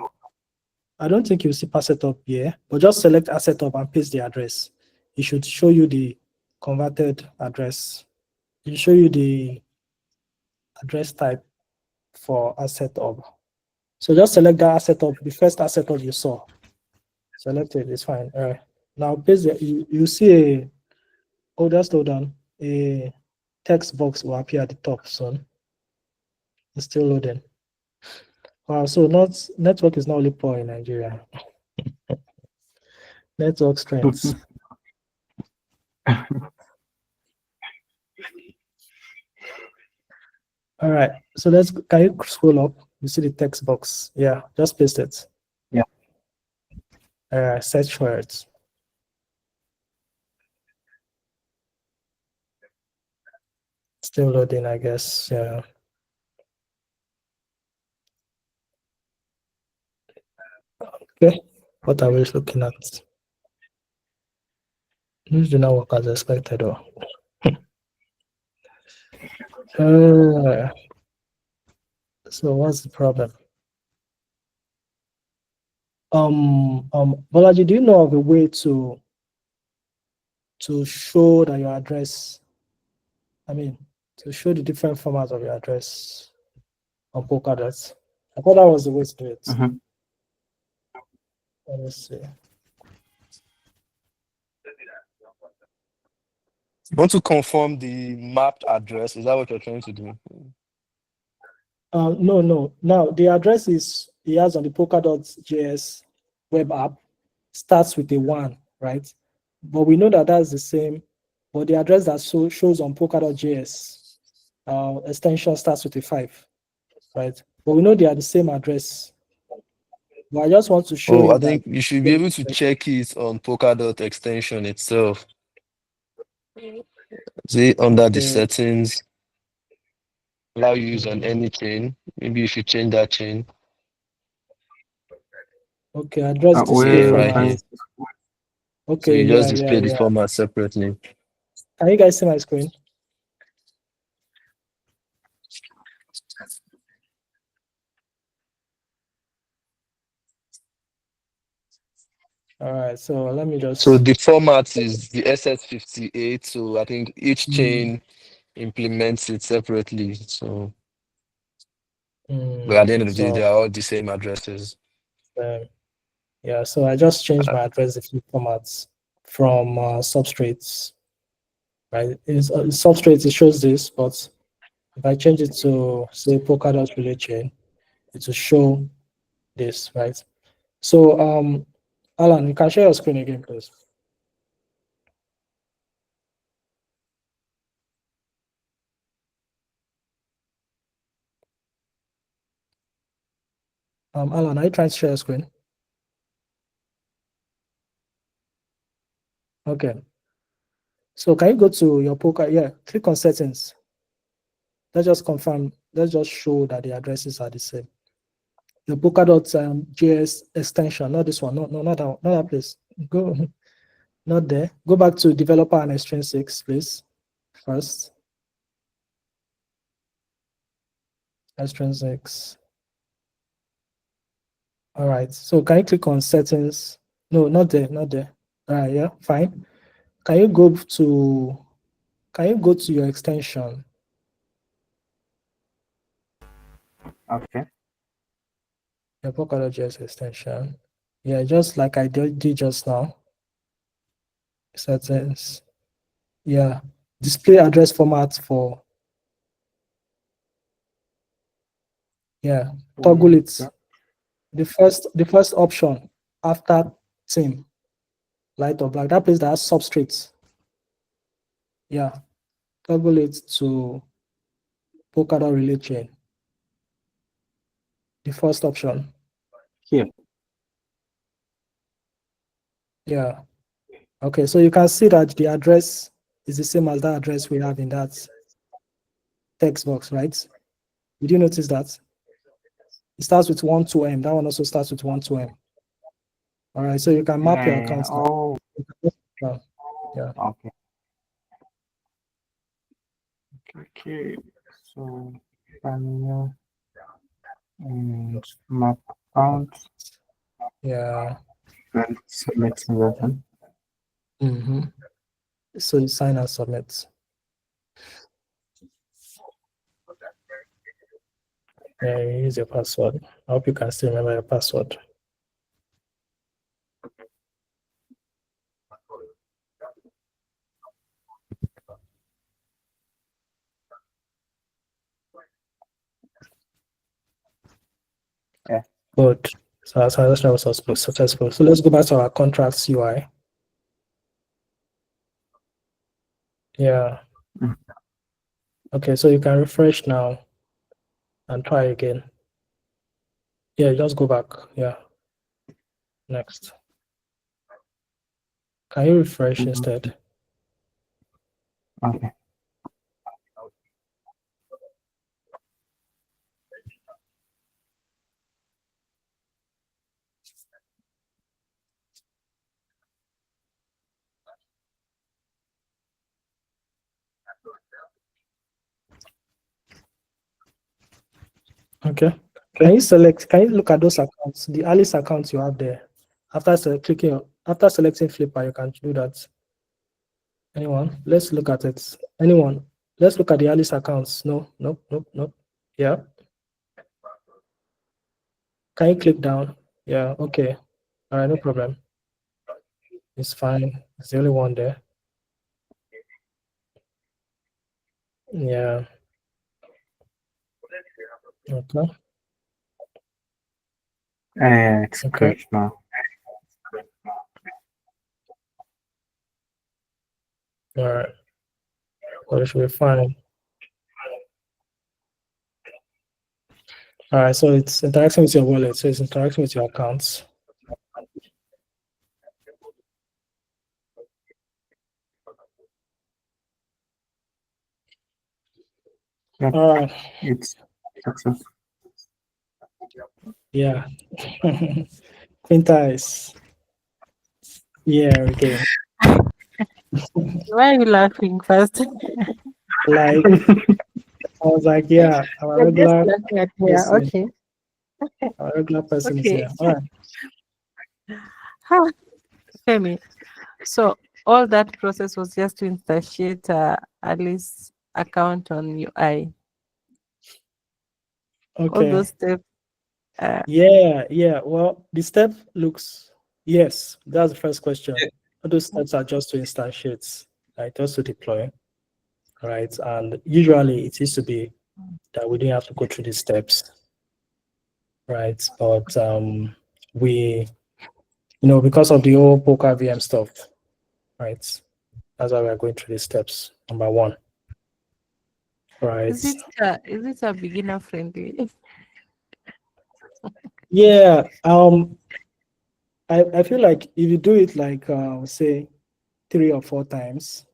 I don't think you see asset up here, but just select asset up and paste the address. It should show you the converted address. It will show you the address type for asset up. So just select that asset up, the first asset up you saw. Select it, it's fine. All right. Now paste it. You see just hold on. A text box will appear at the top soon. It's still loading. Wow, so network is not only poor in Nigeria. Network strengths. All right, so can you scroll up? You see the text box. Yeah, just paste it. Yeah. Search for it. Still loading, I guess. Yeah. Okay, what are we looking at? This did not work as expected, though. So what's the problem? Bolaji, do you know of a way to show that your address, to show the different formats of your address on Polkadot? I thought that was the way to do it. Let me see. You want to confirm the mapped address? Is that what you're trying to do? No. Now the address he has on the Polkadot.js web app starts with a 1, right? But we know that that's the same. But the address that shows on Polkadot.js extension starts with a 5, right? But we know they are the same address. But I just want to show you. I think you should be able to check it on Polkadot extension itself. See under the settings, allow use on any chain. Maybe you should change that chain. Okay, address display right format. here. Okay, So you just display the format separately. Can you guys see my screen? All right, so let me just. So the format is the SS58. So I think each chain implements it separately. So, but at the end of the day, they are all the same addresses. Yeah, so I just changed my address a few formats from substrates, right? It's substrate, it shows this, but if I change it to say Polkadot relay chain, it will show this, right? So Alan, you can share your screen again, please. Alan, are you trying to share your screen? Okay. So can you go to your Polkadot? Yeah, click on settings. Let's just confirm. Let's just show that the addresses are the same. Your Polkadot JS extension, not this one. No, not that one, not that place. Go, not there. Go back to developer and extrinsics, please. First. Extrinsics. All right. So can you click on settings? No, not there, not there. All right, yeah, fine. Can you go to your extension? Okay. Your Polkadot.js extension. Yeah, just like I did just now. Settings. Yeah. Display address format for. Yeah. Toggle it. The first option after theme, light or black. That place that has substrates. Yeah. Toggle it to Polkadot relay chain. The first option. Here. Yeah. Okay, so you can see that the address is the same as that address we have in that text box, right? Did you notice that? It starts with 12M. That one also starts with 12M. All right, so you can map your accounts now. Oh. Yeah. Okay. Okay. So panel and map account. Yeah. And select version. So you sign and submit. Yeah, you use your password. I hope you can still remember your password. Yeah. Good. So our transaction was successful. So let's go back to our contracts UI. Yeah. Okay, so you can refresh now and try again. Yeah, just go back. Yeah. Next. Can you refresh instead? Okay. Okay. Can you look at those accounts, the Alice accounts you have there? After selecting Flipper, you can do that. Anyone? Let's look at it. Anyone? Let's look at the Alice accounts. No. Yeah. Can you click down? Yeah, okay. All right, no problem. It's fine. It's the only one there. Yeah. Okay. It's Okay. great now. All right. Well, it should be fine. All right, so it's interacting with your wallet. So it's interacting with your accounts. Yep. All right. It's success. Yeah. Quinta is. Yeah, okay. Why are you laughing first? Like, I was like, yeah, I'm a You're just regular laughing at me. person. Okay. A regular person is Okay. here. All right. How, Femi, so all that process was just to instantiate Alice account on UI. All Okay. those steps. Yeah. Well, the step looks, yes, that's the first question. All those steps are just to instantiate, like just to deploy. right? And usually it used to be that we didn't have to go through these steps, right? But we, because of the whole poker VM stuff, right? That's why we're going through these steps. Number one, right? Is it a beginner friendly? Yeah. I feel like if you do it like say 3 or 4 times,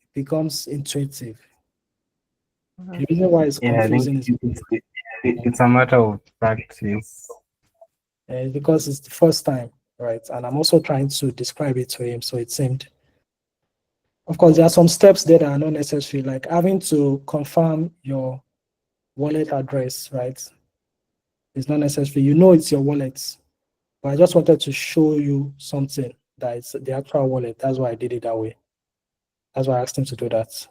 it becomes intuitive. The reason why it's Yeah, I think confusing is it's a matter of practice. because it's the first time, right? And I'm also trying to describe it to him, so it seemed. Of course, there are some steps there that are not necessary, like having to confirm your wallet address, right? It's not necessary. You know it's your wallet, but I just wanted to show you something that it's the actual wallet. That's why I did it that way. That's why I asked him to do that.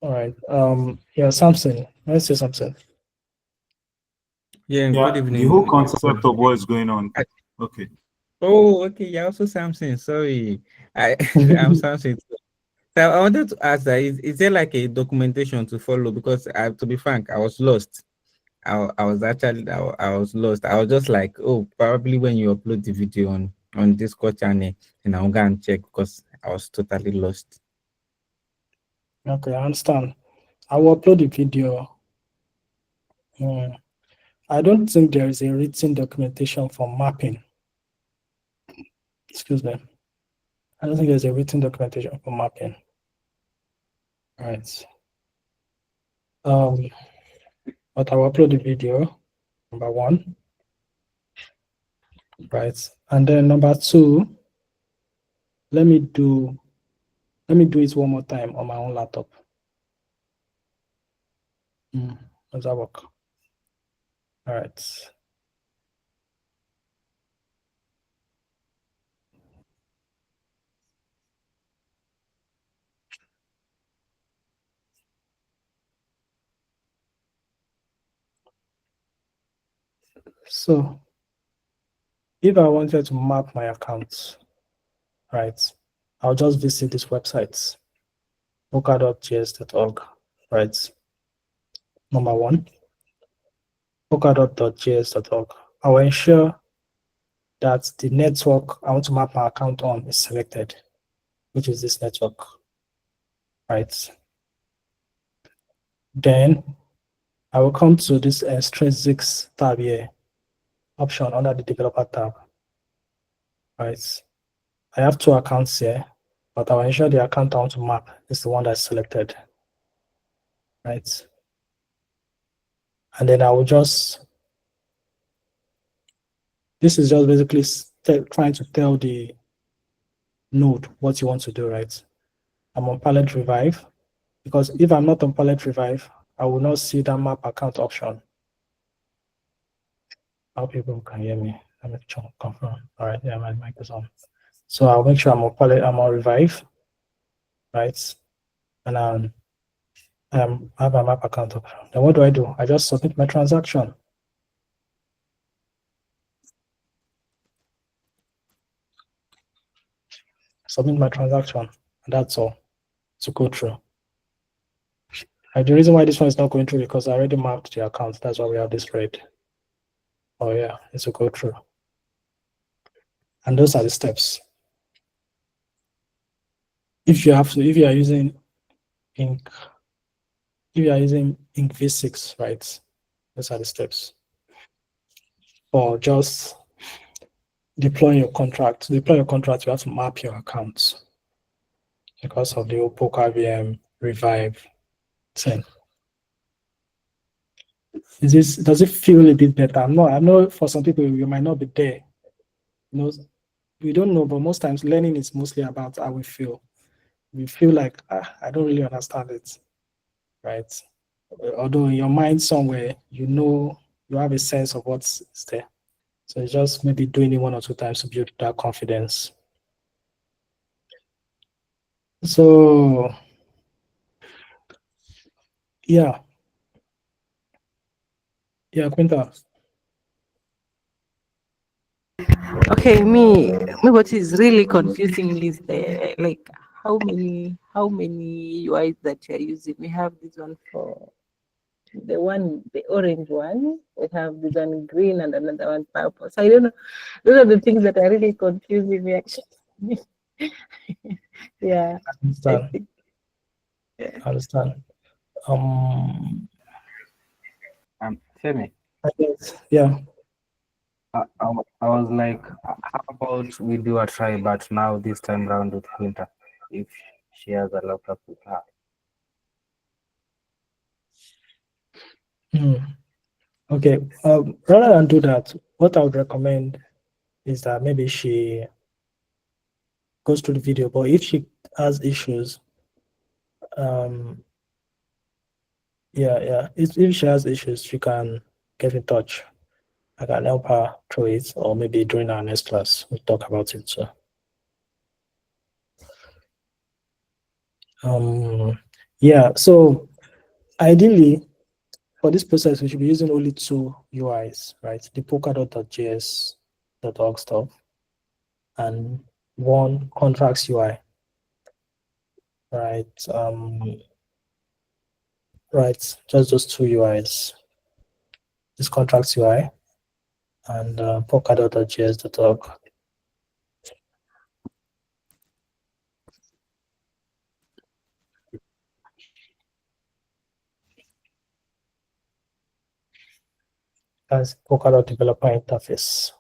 All right. Yeah, Samson, let's say something. Yeah, Yeah, good evening. the whole concept of what is going on. Okay. Oh, okay. You're also Samson. Sorry. I'm Samson. So I wanted to ask that is there like a documentation to follow? Because to be frank, I was lost. I was actually I was lost. I was just like, oh, probably when you upload the video on Discord channel, and I'll go and check because I was totally lost. Okay, I understand. I will upload the video. I don't think there is a written documentation for mapping. Excuse me. I don't think there's a written documentation for mapping. All right. But I will upload the video, number one. Right. And then number two, let me do it one more time on my own laptop. Does that work? All right. So if I wanted to map my accounts, right, I'll just visit this website, poker.js.org, right? Number one, poker.js.org. I will ensure that the network I want to map my account on is selected, which is this network, right? Then I will come to this extrinsics tab here, option under the developer tab, right? I have 2 accounts here, but I will ensure the account I want to map is the one that's selected, right? And then I will just, this is just basically trying to tell the node what you want to do, right? I'm on Palette Revive, because if I'm not on Palette Revive, I will not see that map account option. How people can hear me? Let me confirm. All right, yeah, my mic is on. So I'll make sure I'm on Palette, I'm on Revive, right? And I have a map account option. Then what do? I just submit my transaction. Submit my transaction, and that's all to go through. And the reason why this one is not going through because I already mapped the account. That's why we have this red. Oh yeah, it's to go through. And those are the steps. If you are using Ink, if you are using Ink V6, right? Those are the steps. Or just deploying your contract. To deploy your contract, you have to map your accounts because of the Poker VM Revive thing. Does it feel a bit better? I know for some people you might not be there. We don't know, but most times learning is mostly about how we feel. We feel like I don't really understand it, right? Although in your mind somewhere, you have a sense of what's there. So it's just maybe doing it 1 or 2 times to build that confidence. So yeah, Quinta. Okay, me what is really confusing is like how many UIs that you're using. We have this one for the orange one. We have this one green and another one purple. So I don't know. Those are the things that are really confusing me actually. Yeah. I understand. Yeah. I understand. Femi, I guess, yeah. I was like, how about we do a try, but now this time round with Winter, if she has a laptop with her. Okay. Rather than do that, what I would recommend is that maybe she goes through the video, but if she has issues, if she has issues, she can get in touch. I can help her through it, or maybe during our next class, we'll talk about it. So, so ideally, for this process, we should be using only two UIs, right? The polkadot.js.org stuff and one contracts UI, right? Right, just those two UIs. This contracts UI and polkadot.js.org. As Polkadot developer interface.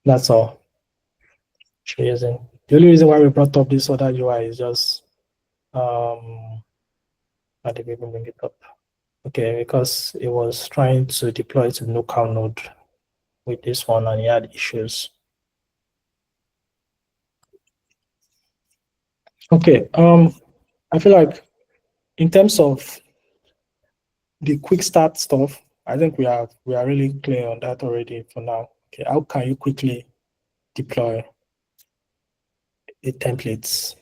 That's all. The only reason why we brought up this other UI is just how did we even bring it up? Okay, because it was trying to deploy to local node with this one and he had issues. Okay, I feel like in terms of the quick start stuff, I think we are really clear on that already for now. Okay, how can you quickly deploy a templates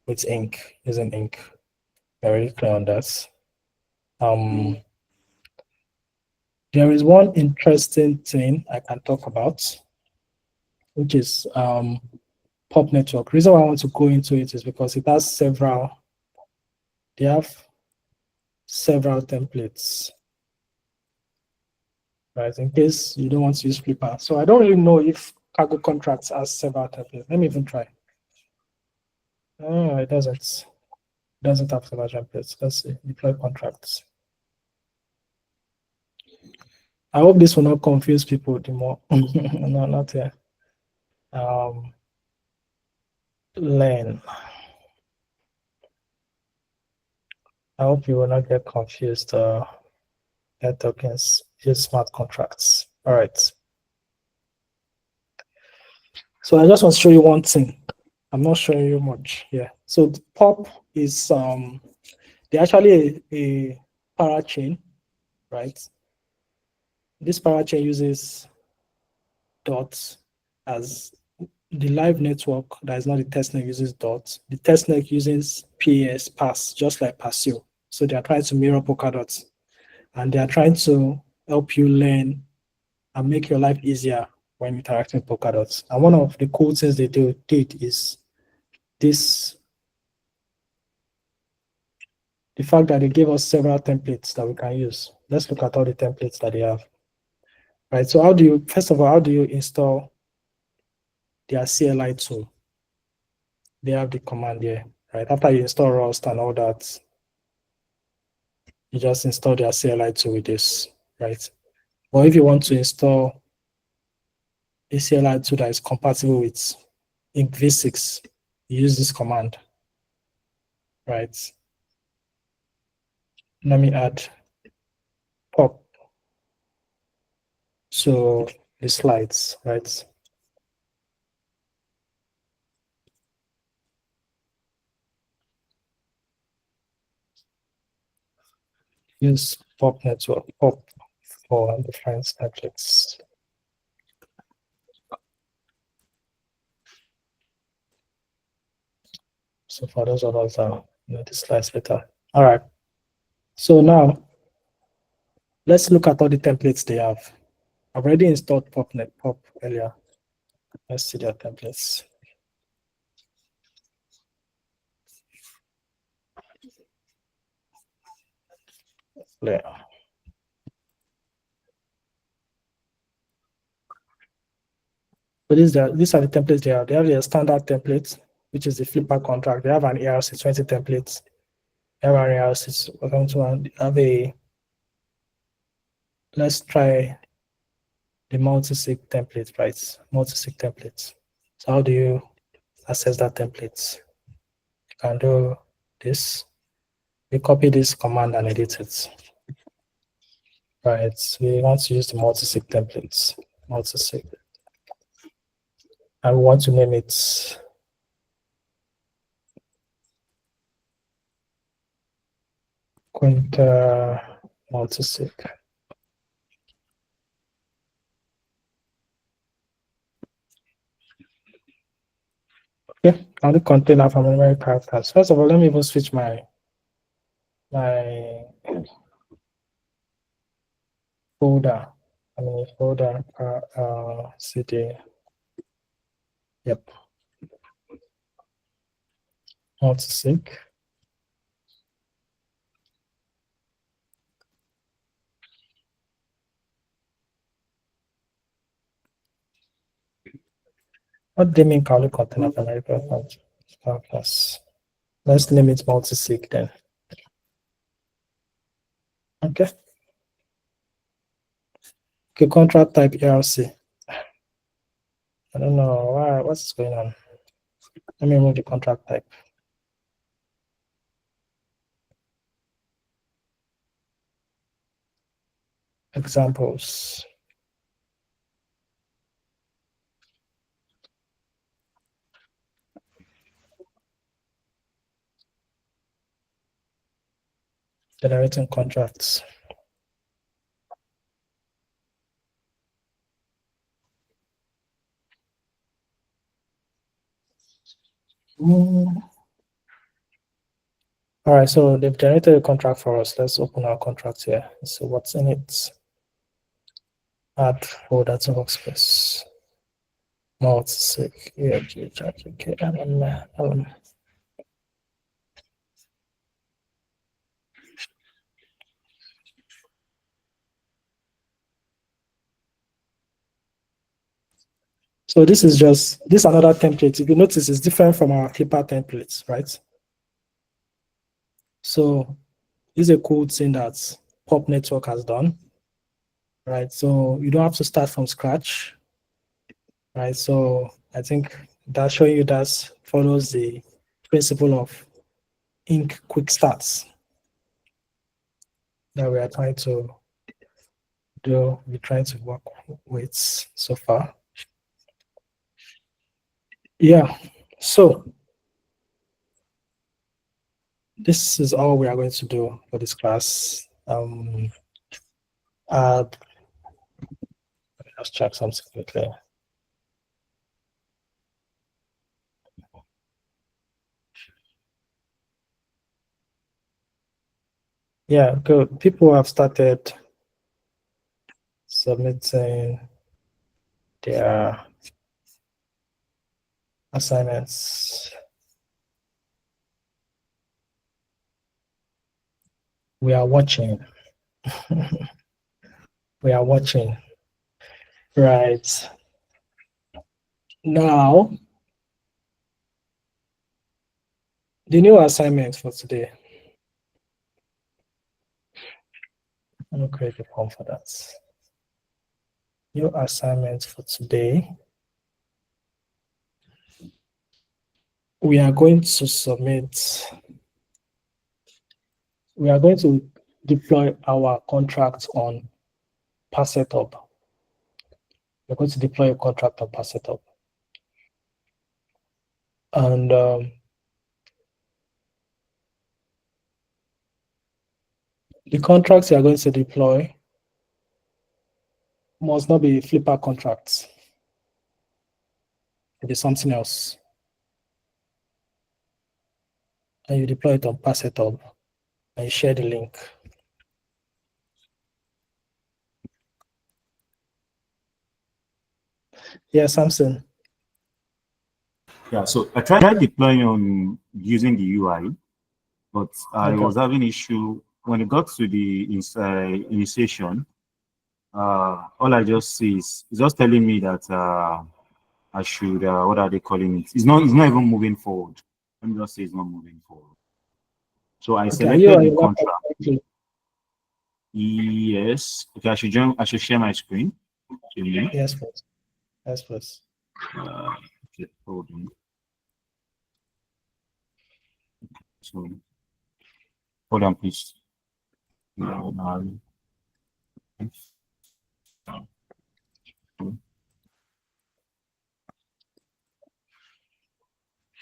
with ink, using ink? We're really clear on that. There is one interesting thing I can talk about, which is Pop Network. The reason why I want to go into it is because it has they have several templates, right? In case you don't want to use Flipper. So I don't really know if Cargo Contracts has several templates. Let me even try. Oh, it doesn't. It doesn't have several templates. Let's see. Deploy contracts. I hope this will not confuse people the more. No, not here. Learn. I hope you will not get confused. Get tokens, use smart contracts. All right. So I just want to show you one thing. I'm not showing you much here. So the POP is they're actually a parachain, right? This parachain uses dots as the live network that is not the testnet uses dots. The testnet uses pass, just like Passio. So they are trying to mirror Polkadot, and they are trying to help you learn and make your life easier when interacting with Polkadot. And one of the cool things they did is this, the fact that they gave us several templates that we can use. Let's look at all the templates that they have. Right, so first of all, how do you install their CLI tool? They have the command here, right? After you install Rust and all that, you just install their CLI tool with this, right? Or if you want to install a CLI tool that is compatible with Ink v6, you use this command, right? Let me add pop to the slides, right? Use pop network, pop for different subjects. So for those of us that the slides later. All right. So now let's look at all the templates they have. I've already installed pop earlier. Let's see their templates. clear. So these are the templates they have. They have their standard template, which is the Flipper contract. They have an ERC20 template. They have an ERC. We're going to have a. Let's try the multi-sig template, right? Multi-sig templates. So how do you access that template? You can do this. We copy this command and edit it. Right. We want to use the multi-sig templates. Multi-sig. And we want to name it Quinter multi-sig. Okay, now the container from memory characters. First of all, let me even switch my folder. I mean folder cd. Yep. Multi-sig. What do you mean Kali container from memory characters? Let's name it multi-sig then. Okay. Okay, contract type ERC. I don't know why. What's going on? Let me remove the contract type. Examples. Generating contracts. All right, so they've generated a contract for us. Let's open our contract here. So what's in it? Add folder to workspace. Multi-sig. So this is another template. If you notice, it's different from our Clipper templates, right? So this is a cool thing that Pop Network has done, right? So you don't have to start from scratch, right? So I think that's showing you that follows the principle of Inc. quick starts that we are trying to do. We're trying to work with so far. Yeah, so this is all we are going to do for this class. Let's check something quickly. Yeah, good. People have started submitting their assignments. We are watching. We are watching. Right. Now, the new assignment for today. I'm going to create a form for that. New assignment for today. We are going to submit. We are going to deploy our contract on PassEtUp. We're going to deploy a contract on PassEtUp. And the contracts you are going to deploy must not be Flipper contracts. It is something else. And you deploy it on PassEtUp and you share the link. Yeah, Samson. Yeah, so I tried deploying on using the UI, but I was having issue when it got to the initiation, all I just see is it's just telling me that I should what are they calling it? It's not even moving forward. Let me just say it's not moving forward. So I selected the contract. Yes. Okay, I should share my screen. Yes, please. Yes, please. Okay, hold on. So hold on, please.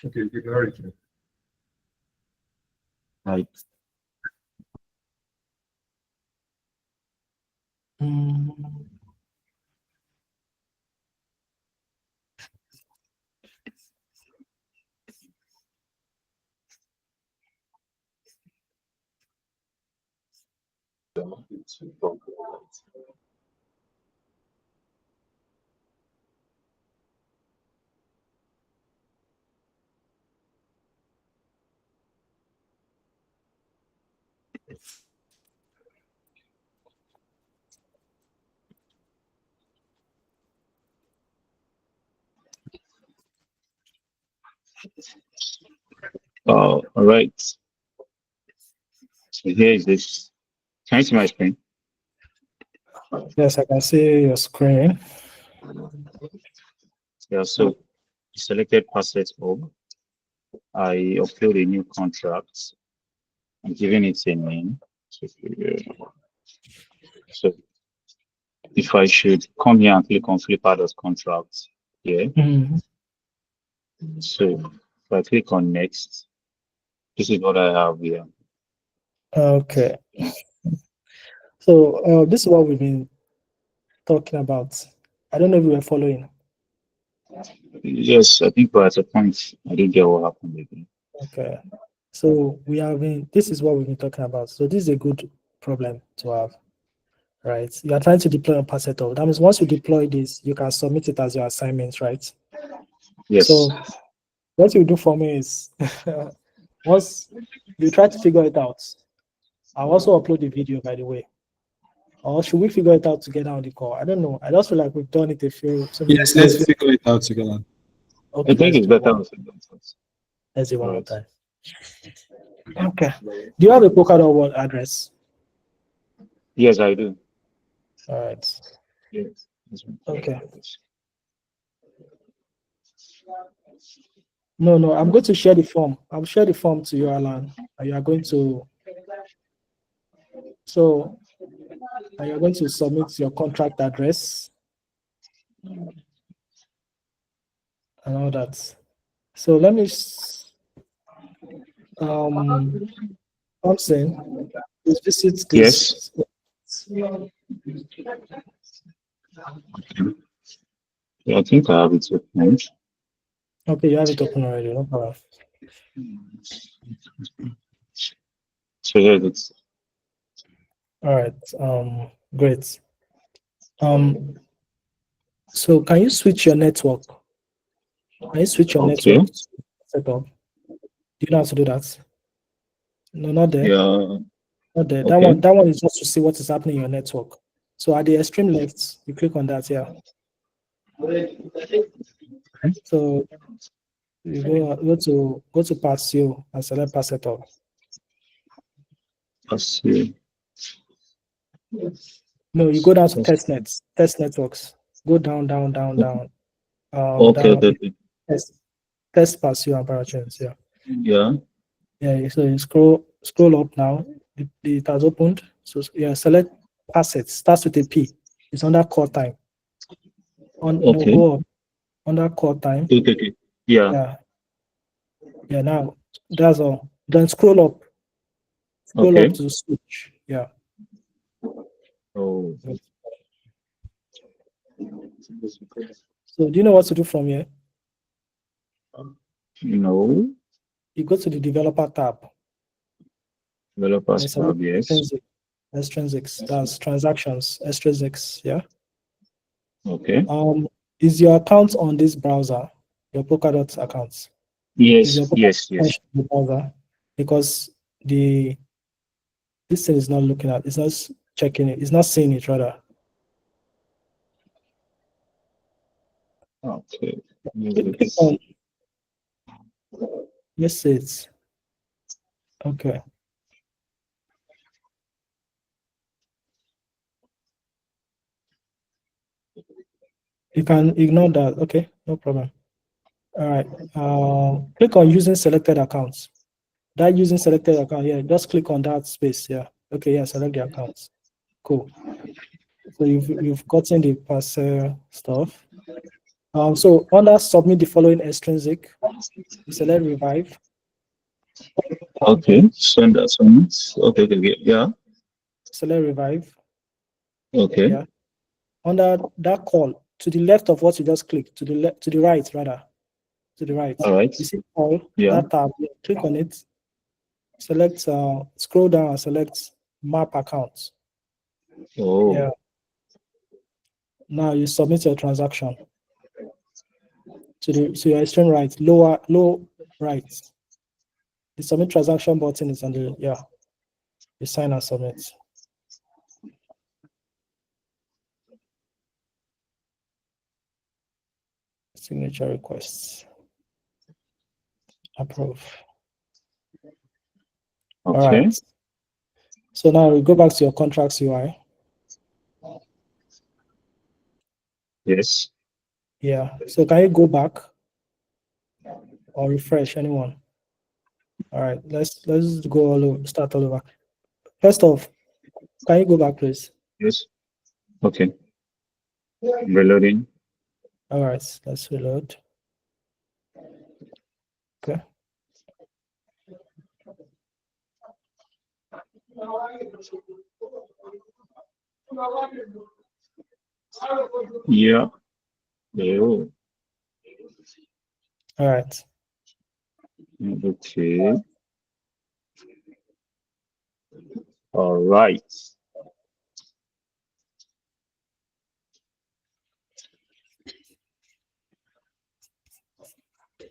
Okay, right. All right. So here is this. Can you see my screen? Yes, I can see your screen. Yeah, so selected Passport Hub. I upload a new contract. I'm giving it a name. So if I should come here and click on Flip Adders contract here. So if I click on next, this is what I have here. Okay. So this is what we've been talking about. I don't know if you were following. Yes, I think we're at a point. I didn't get what happened again. Okay. So this is what we've been talking about. So this is a good problem to have, right? You are trying to deploy on Passport. That means once you deploy this, you can submit it as your assignment, right? Yes. So what you do for me is once you try to figure it out, I'll also upload the video, by the way. Or should we figure it out together on the call? I don't know. I just feel like we've done it a few. Yes, let's figure it out together. Okay, I think it's better. Let's do one more time. Okay. Do you have a Polkadot address? Yes, I do. All right. Yes. Okay. No, I'm going to share the form. I'll share the form to you, Alan. And you are going to you're going to submit your contract address and all that. So let me Thompson, please visit this. Yes. Yeah, I think I have it open. Okay, you have it open already, no problem. So here it is. All right, great. So can you switch your network? Can you switch your network setup? Do you know how to do that? No, not there. Yeah. Not there. Okay. That one is just to see what is happening in your network. So at the extreme left, you click on that here. So you go to Passio and select Pass Setup. Passio. No, you go down to test networks. Go down. Okay. Test Passio and Parachains. Yeah. Yeah. Yeah. So you scroll up now. It has opened. So yeah, select assets. Starts with a P. It's under core time. Under core time. Okay. Yeah. Yeah. Now that's all. Then scroll up. Scroll up to switch. Yeah. Oh. So do you know what to do from here? No. You go to the developer tab. Developers tab, yes. Extrinsics. That's transactions. Extrinsics. Yeah. Okay. Is your account on this browser? Your Polkadot account? Yes. The browser, because the This thing is not looking at, it's not checking it, it's not seeing it rather. Okay. Click on message. Okay. You can ignore that. Okay, no problem. All right. Click on using selected accounts. That using selected account, yeah, just click on that space. Yeah. Okay, yeah, select the accounts. Cool. So you've gotten the parcel stuff. So under submit the following extrinsic, you select revive. Okay, send that one. Okay, yeah. Select revive. Okay. Yeah. Under that call, to the left of what you just clicked, to the right rather. To the right. All right. You see call, Yeah. that tab, click on it. Select scroll down and select map accounts. Oh. Yeah. Now you submit your transaction to your extreme right, low right. The submit transaction button is on the you sign and submit. Signature requests. Approve. Okay. All right. So now we go back to your contracts UI. Yes. Yeah. So can you go back or refresh, anyone? All right. Let's go all over, start all over. First off, can you go back, please? Yes. Okay. Reloading. All right. Let's reload. Okay. Yeah. Oh. All right. Okay. All right.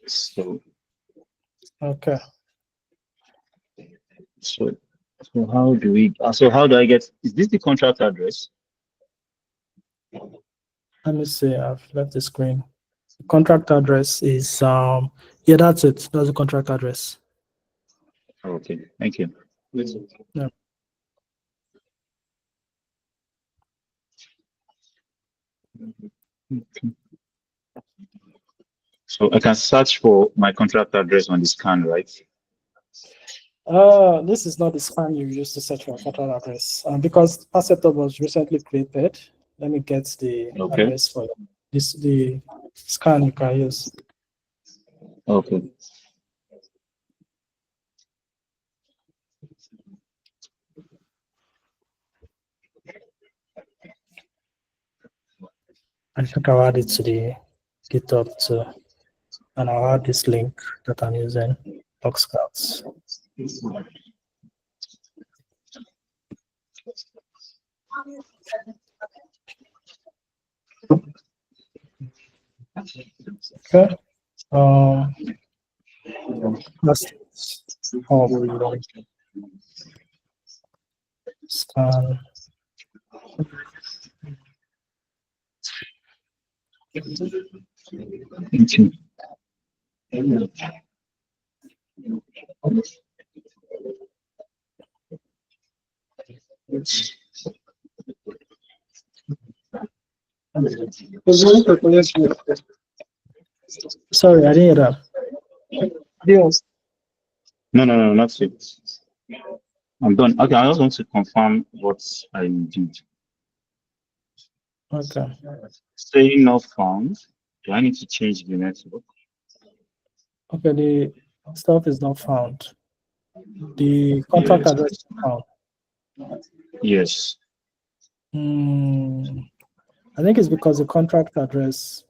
So. Okay. So how do we? So how do I get? Is this the contract address? Let me see. I've left the screen. The contract address is yeah, that's it. That's the contract address. Okay. Thank you. Yeah. Okay. So I can search for my contract address on the scan, right? This is not the scan you use to search for a contract address. Because Perceptor was recently created. Let me get the address for this. The scan you can use. Okay. I think I'll add it to the GitHub too. And I'll add this link that I'm using, Boxcouts. Okay. Let's scan. Thank you. Sorry, I didn't hear that. Yes. No, not it. I'm done. Okay, I just want to confirm what I did. Okay. Saying not found. Do I need to change the network? Okay, the stuff is not found. The contract address is found. Yes. I think it's because the contract address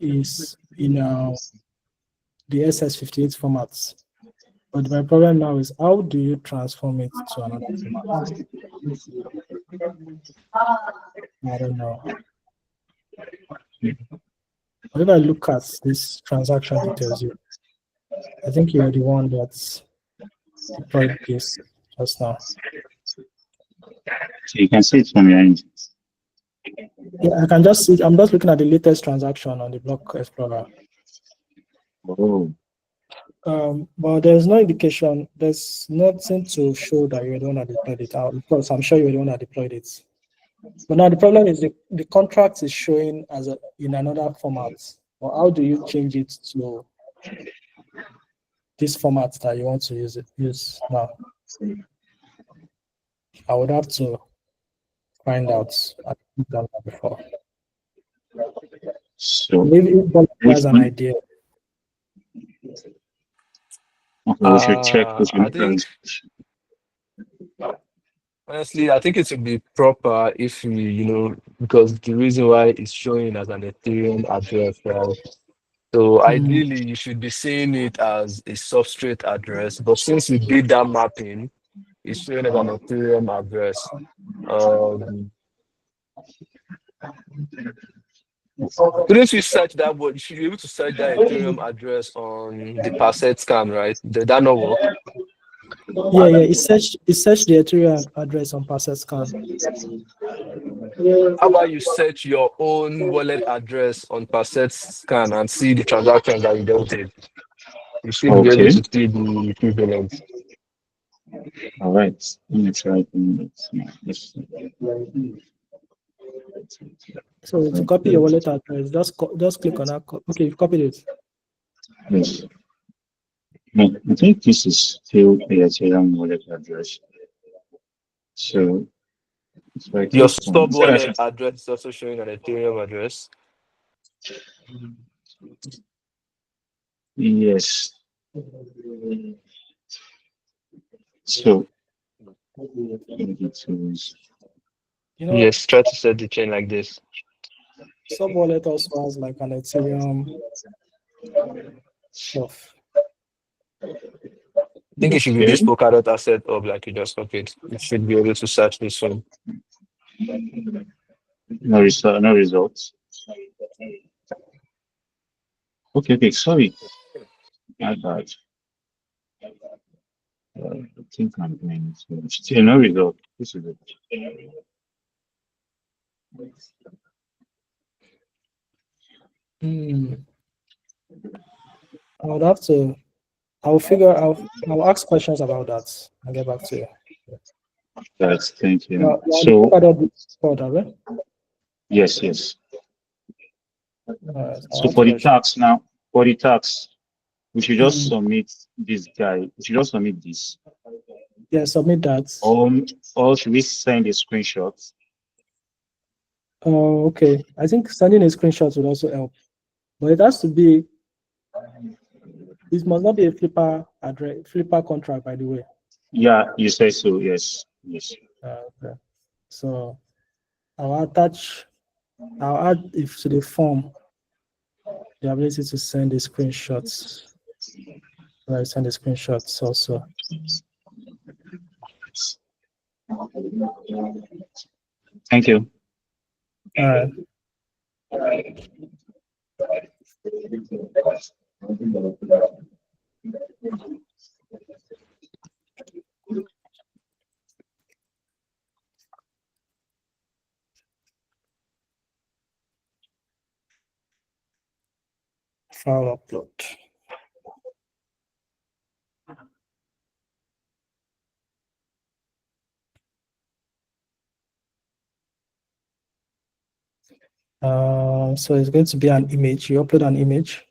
is in the SS58 formats. But my problem now is how do you transform it to another format? I don't know. If I look at this transaction details, I think you're the one that's deployed this just now. So you can see it from your end. Yeah, I can just see. I'm just looking at the latest transaction on the Block Explorer. Oh, But there's no indication. There's nothing to show that you're the one that deployed it. Of course, I'm sure you're the one that deployed it. But now the problem is the contract is showing as in another format. Well, how do you change it to this format that you want to use now? I would have to find out. I've done that before. so Maybe if has an idea. we should check. I think honestly, I think it would be proper if we, because the reason why it's showing as an Ethereum address, right? So ideally, you should be seeing it as a substrate address. But since we did that mapping, it's showing as an Ethereum address. Couldn't we search that? But you should be able to search that Ethereum address on the Parset scan, right? Did that not work? Yeah. It searched the Ethereum address on Parset scan. How about you search your own wallet address on Parset scan and see the transactions that you dealt with? You should be able to see the equivalent. All right. Let me try. So to copy your wallet address, just click on that. Okay, you've copied it. Yes. I think this is still the Ethereum wallet address. So your stub wallet address is also showing an Ethereum address. Yes. So yes, try to set the chain like this. Sub wallet also has like an Ethereum stuff. I think it should be this Polkadot asset of like you just copied. You should be able to search this one. No results. Okay, sorry. My bad. I think I'm doing it. Still no result. This is it. I'll ask questions about that and get back to you. Thank you. Yes. So for the tax now, we should just submit this guy. We should just submit this. Yeah, submit that. Or should we send a screenshot? Oh, okay. I think sending a screenshot would also help. But it has to be, it must not be a Flipper contract, by the way. Yeah, you say so, yes. Okay. So I'll add if to the form the ability to send the screenshots. Right, send the screenshots also. Thank you. All right. File upload. So it's going to be an image. You upload an image.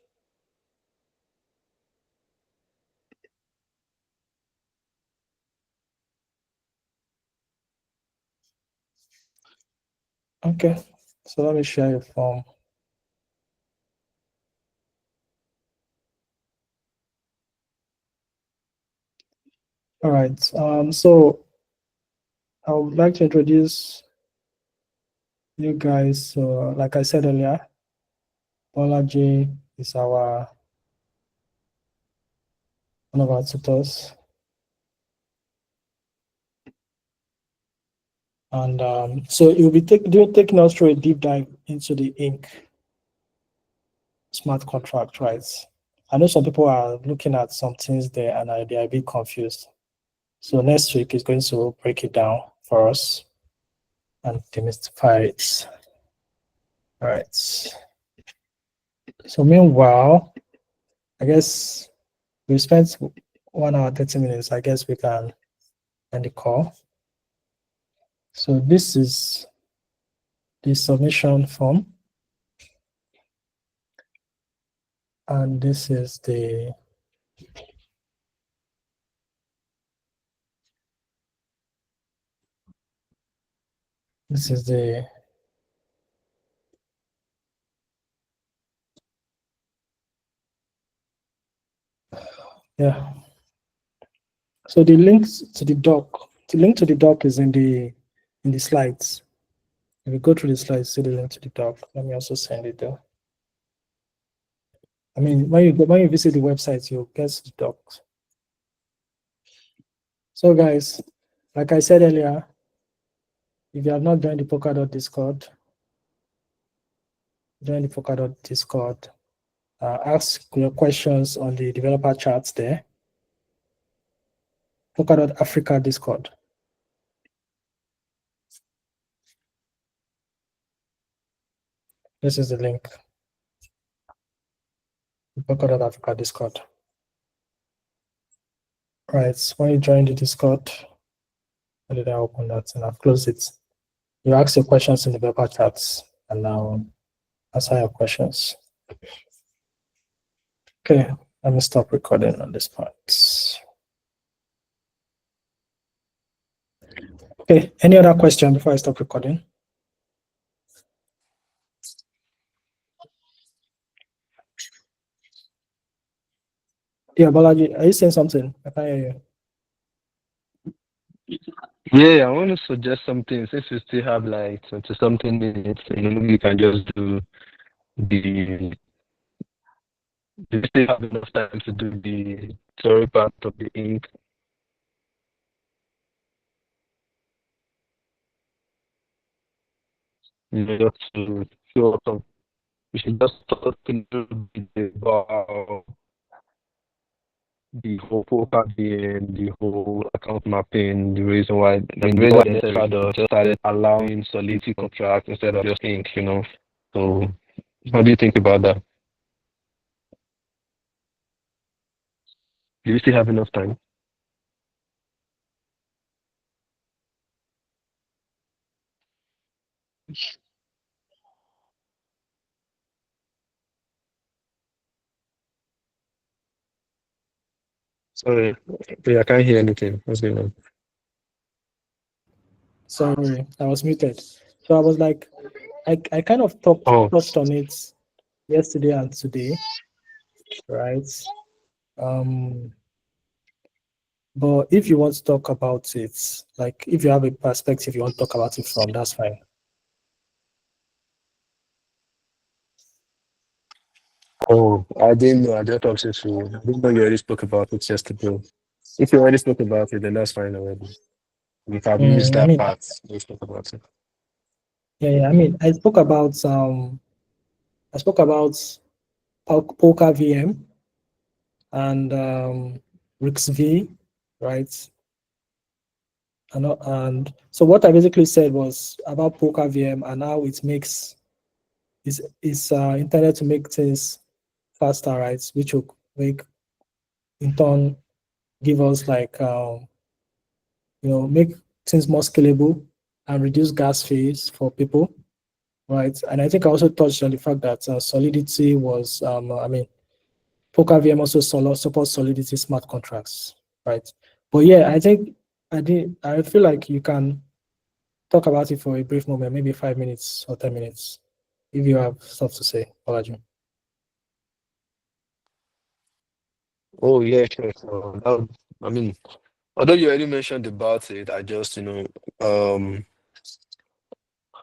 Okay, so let me share your form. All right, so I would like to introduce you guys. So like I said earlier, Bolaji is one of our tutors. And so you'll be taking us through a deep dive into the Ink smart contract, right? I know some people are looking at some things there and they are a bit confused. So next week is going to break it down for us and demystify it. All right. So meanwhile, I guess we spent 1 hour 30 minutes. I guess we can end the call. So this is the submission form, and this is the yeah. So the links to the doc, the link to the doc is in the slides. If you go through the slides, see the link to the doc. Let me also send it there. I mean, when you visit the website, you'll get the docs. So guys, like I said earlier, if you have not joined the Polkadot Discord, join the Polkadot Discord. Ask your questions on the developer chats there. Polkadot Africa Discord. This is the link. Polkadot Africa Discord. Right, when you join the Discord, how did I open that? And I've closed it. You ask your questions in the developer chats, and now answer your questions. Okay, let me stop recording on this part. Okay, any other question before I stop recording? Yeah, Balaji, are you saying something? I can't hear you. Yeah, I want to suggest something. Since we still have like 20 something minutes, maybe we can just do the. Do we still have enough time to do the theory part of the ink? Just to show some. We should just talk a little bit about the whole poker game, the whole account mapping, the reason why they just started allowing Solidity contracts instead of just ink, So how do you think about that? Do you still have enough time? Sorry, I can't hear anything. What's going on? Sorry, I was muted. So I was like, I kind of touched on it yesterday and today, right? But if you want to talk about it, like if you have a perspective you want to talk about it from, that's fine. Oh, I didn't know. I just talked to you. I didn't know you already spoke about it yesterday. If you already spoke about it, then that's fine already. If I've missed that part, we spoke about it. Yeah, I mean, I spoke about Polka VM and RixV, right? And so what I basically said was about Polka VM and how it makes is intended to make things faster, right? Which will make in turn give us like make things more scalable and reduce gas fees for people, right? And I think I also touched on the fact that Solidity was, I mean, Polka VM also supports Solidity smart contracts, right? But yeah, I think I feel like you can talk about it for a brief moment, maybe 5 minutes or 10 minutes, if you have stuff to say, Olajuwon. Oh yeah, sure. So I mean, although you already mentioned about it, I just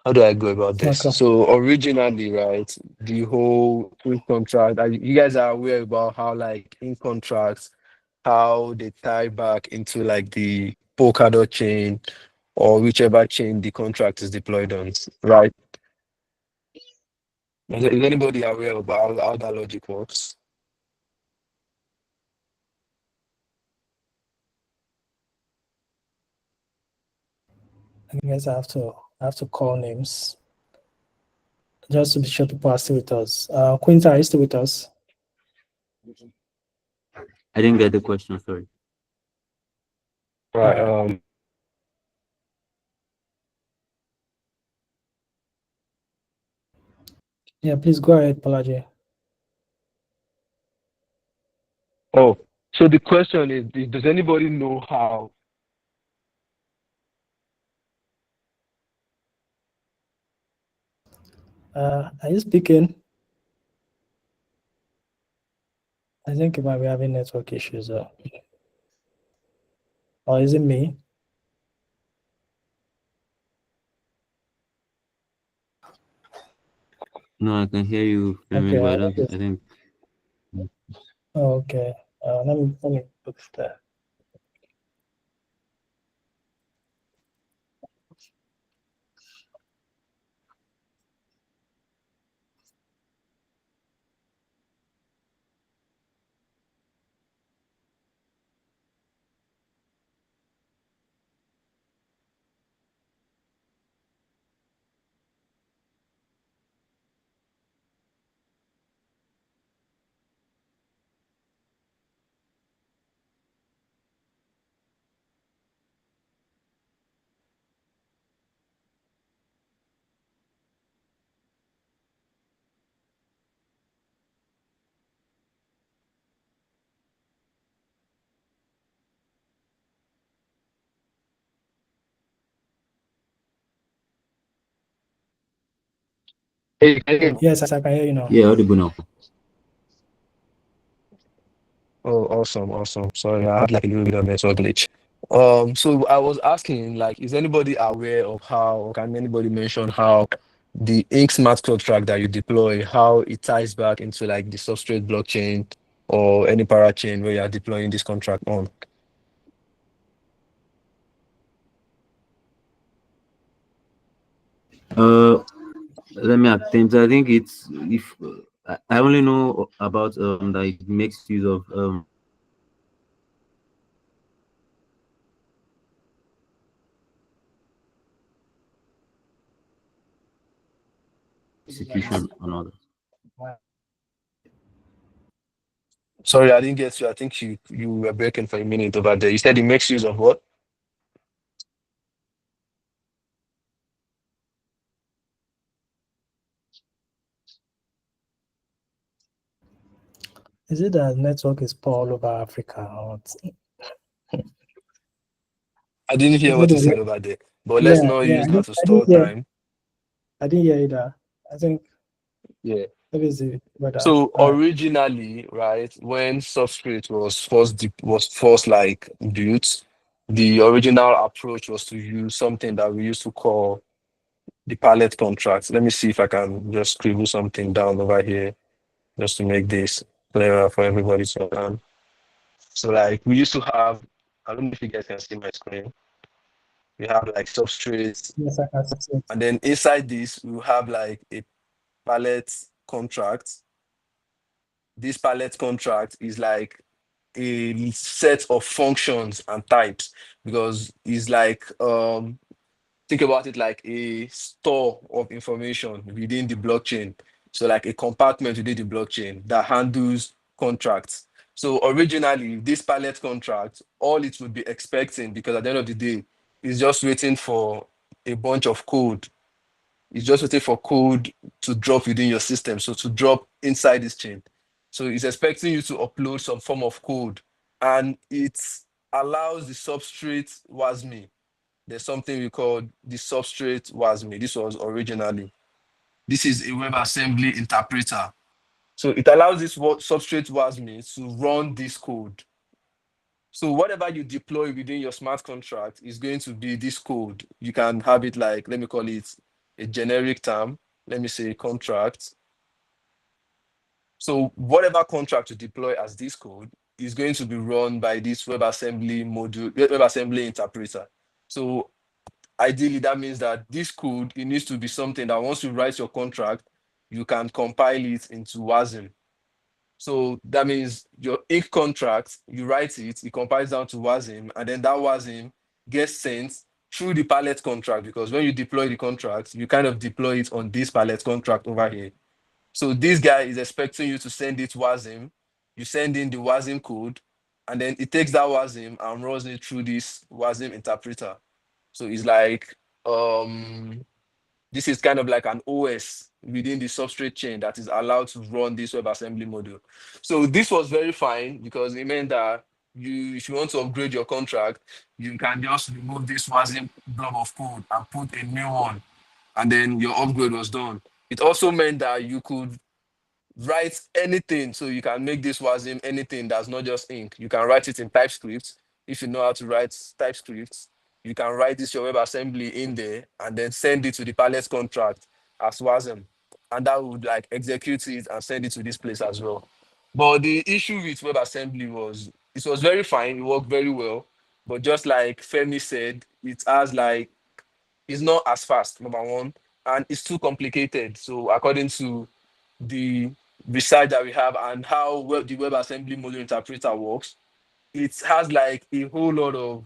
how do I go about this? Okay. So originally, right, the whole in contract, you guys are aware about how like in contracts, how they tie back into like the Polkadot chain or whichever chain the contract is deployed on, right? Is anybody aware about how that logic works? I guess I have to call names just to be sure people are still with us. Quinta, are you still with us? I didn't get the question. Sorry. Right. Yeah, please go ahead, Balaji. Oh, so the question is, does anybody know how? Are you speaking? I think you might be having network issues. Or is it me? No, I can hear you, Femi, Okay, but I think. Oh, okay. Let me put that. Hey, can you hear me? Yes, I can hear you now. Yeah, audible now. Oh, awesome. Sorry, I had like a little bit of network glitch. So I was asking, like, is anybody aware of how, or can anybody mention how the Ink smart contract that you deploy, how it ties back into like the substrate blockchain or any parachain where you are deploying this contract on? Let me attempt. I think it's if I only know about that it makes use of execution and all that. Sorry, I didn't get you. I think you were breaking for a minute over there. You said it makes use of what? Is it that network is poor all over Africa? Or I didn't hear is what it you a, said over there. But let's not use that to stall time. I didn't hear either. I think Yeah. that is the weather. So originally, right, when Substrate was first like built, the original approach was to use something that we used to call the pallet contracts. Let me see if I can just scribble something down over here just to make this clearer for everybody to understand. So like we used to have, I don't know if you guys can see my screen. We have like substrates, Yes, I can see it. and then inside this we have like a pallet contract. This pallet contract is like a set of functions and types because it's like think about it like a store of information within the blockchain. So like a compartment within the blockchain that handles contracts. So originally this pallet contract, all it would be expecting, because at the end of the day, is just waiting for a bunch of code. It's just waiting for code to drop within your system. So to drop inside this chain. So it's expecting you to upload some form of code, and it allows the substrate WASMI. There's something we call the substrate WASMI. This was originally. This is a WebAssembly interpreter. So it allows this substrate WASMI to run this code. So whatever you deploy within your smart contract is going to be this code. You can have it like, let me call it a generic term. Let me say contract. So whatever contract you deploy as this code is going to be run by this WebAssembly module, WebAssembly interpreter. So ideally, that means that this code, it needs to be something that once you write your contract, you can compile it into WASM. So that means your ink contract, you write it, it compiles down to WASM, and then that WASM gets sent through the pallet contract, because when you deploy the contract, you kind of deploy it on this pallet contract over here. So this guy is expecting you to send it WASM. You send in the WASM code, and then it takes that WASM and runs it through this WASM interpreter. So it's like this is kind of like an OS within the substrate chain that is allowed to run this WebAssembly module. So this was very fine because it meant that if you want to upgrade your contract, you can just remove this WASM blob of code and put a new one, and then your upgrade was done. It also meant that you could write anything, so you can make this WASM anything that's not just ink. You can write it in TypeScript if you know how to write TypeScript. You can write this your WebAssembly in there and then send it to the pallet contract as WASM, and that would like execute it and send it to this place as well. But the issue with WebAssembly was it was very fine, it worked very well, but just like Femi said, it has like it's not as fast, number one, and it's too complicated. So according to the research that we have and how the WebAssembly module interpreter works, it has like a whole lot of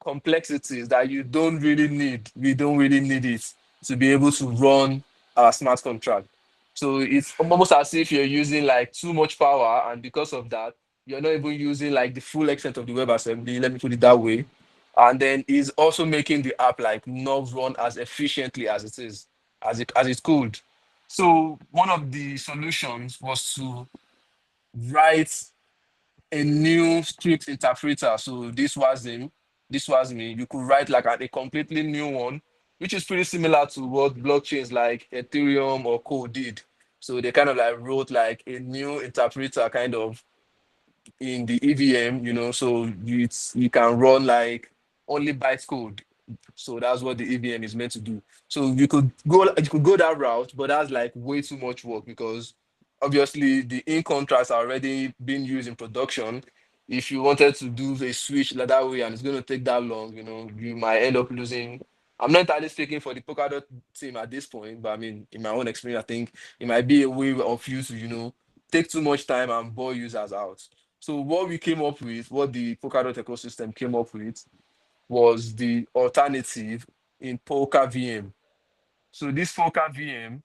complexities that you don't really need. We don't really need it to be able to run our smart contract. So it's almost as if you're using like too much power, and because of that, you're not even using like the full extent of the WebAssembly. Let me put it that way. And then it's also making the app like not run as efficiently as it is, as it could. So one of the solutions was to write a new script interpreter. So this was me. You could write like a completely new one, which is pretty similar to what blockchains like Ethereum or Code did. So they kind of like wrote like a new interpreter kind of in the EVM, so you can run like only bytecode. So that's what the EVM is meant to do. So you could go that route, but that's like way too much work because obviously the ink contracts are already being used in production. If you wanted to do a switch like that way and it's going to take that long, you might end up losing. I'm not entirely speaking for the Polkadot team at this point, but I mean, in my own experience, I think it might be a way of you to, take too much time and bore users out. So what we came up with, what the Polkadot ecosystem came up with, was the alternative in Polka VM. So this Polka VM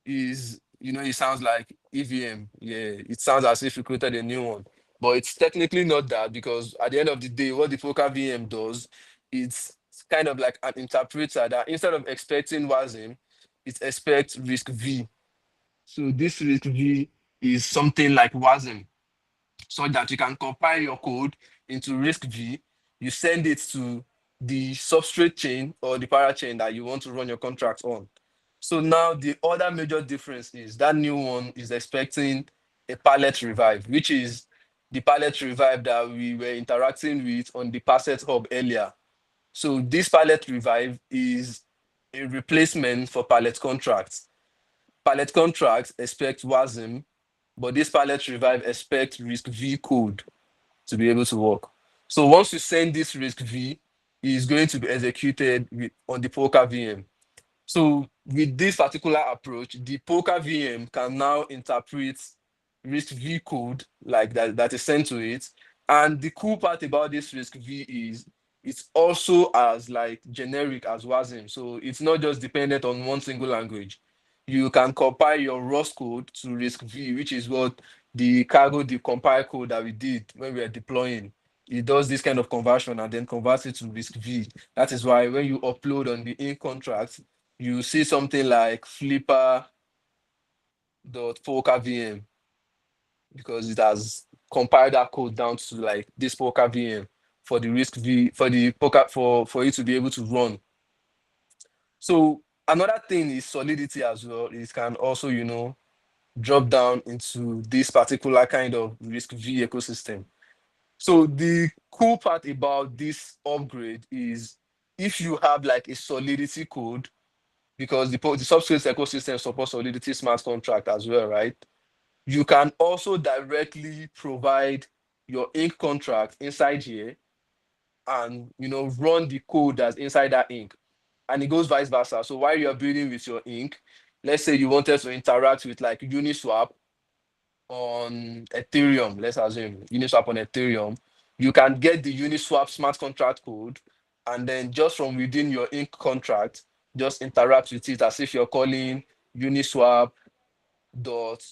is, it sounds like EVM. Yeah, it sounds as if you created a new one. But it's technically not that, because at the end of the day, what the Polka VM does, it's kind of like an interpreter that instead of expecting WASM, it expects RISC-V. So this RISC-V is something like WASM, so that you can compile your code into RISC-V. You send it to the substrate chain or the parachain that you want to run your contract on. So now the other major difference is that new one is expecting a pallet revive, which is the pallet revive that we were interacting with on the Parset Hub earlier. So this pallet revive is a replacement for pallet contracts. Pallet contracts expect WASM, but this pallet revive expects RISC-V code to be able to work. So once you send this RISC-V, it is going to be executed on the Polka VM. So with this particular approach, the Polka VM can now interpret RISC-V code like that is sent to it. And the cool part about this RISC-V is it's also as like generic as WASM. So it's not just dependent on one single language. You can compile your Rust code to RISC-V, which is what the cargo compile code that we did when we were deploying. It does this kind of conversion and then converts it to RISC-V. That is why when you upload on the ink contract, you see something like flipper.polka VM, because it has compiled that code down to like this Polka VM for the RISC-V, for the Polka, for it to be able to run. So another thing is Solidity as well. It can also, drop down into this particular kind of RISC-V ecosystem. So the cool part about this upgrade is if you have like a Solidity code, because the substrate ecosystem supports Solidity smart contract as well, right? You can also directly provide your ink contract inside here and run the code that's inside that ink. And it goes vice versa. So while you're building with your ink, let's say you wanted to interact with like Uniswap on Ethereum, let's assume Uniswap on Ethereum, you can get the Uniswap smart contract code and then just from within your ink contract, just interact with it as if you're calling Uniswap dot,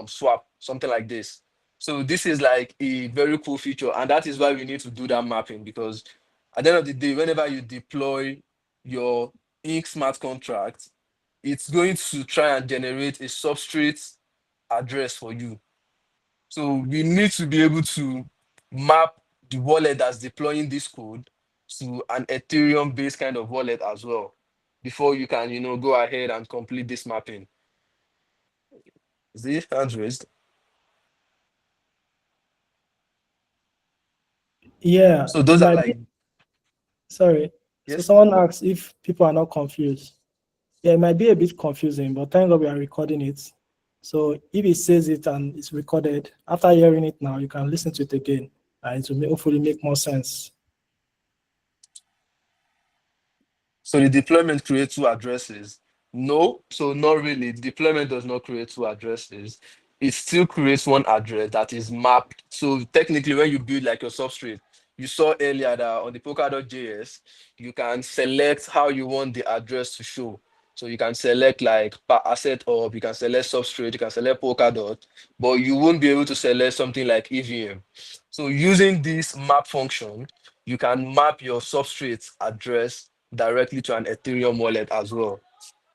swap, something like this. So this is like a very cool feature, and that is why we need to do that mapping, because at the end of the day, whenever you deploy your ink smart contract, it's going to try and generate a substrate address for you. So we need to be able to map the wallet that's deploying this code to an Ethereum based kind of wallet as well before you can, go ahead and complete this mapping. Is this hands raised? Yeah, So it those are might like, be. Sorry. So yes. someone asks if people are not confused. Yeah, it might be a bit confusing, but thank God we are recording it. So if it says it and it's recorded, after hearing it now, you can listen to it again, and it will hopefully make more sense. So the deployment creates two addresses. No, so not really. The deployment does not create two addresses. It still creates one address that is mapped. So technically, when you build like your substrate, you saw earlier that on the Polkadot.js, you can select how you want the address to show. So you can select like per asset, or you can select substrate, you can select Polkadot, but you won't be able to select something like EVM. So using this map function, you can map your substrate address directly to an Ethereum wallet as well.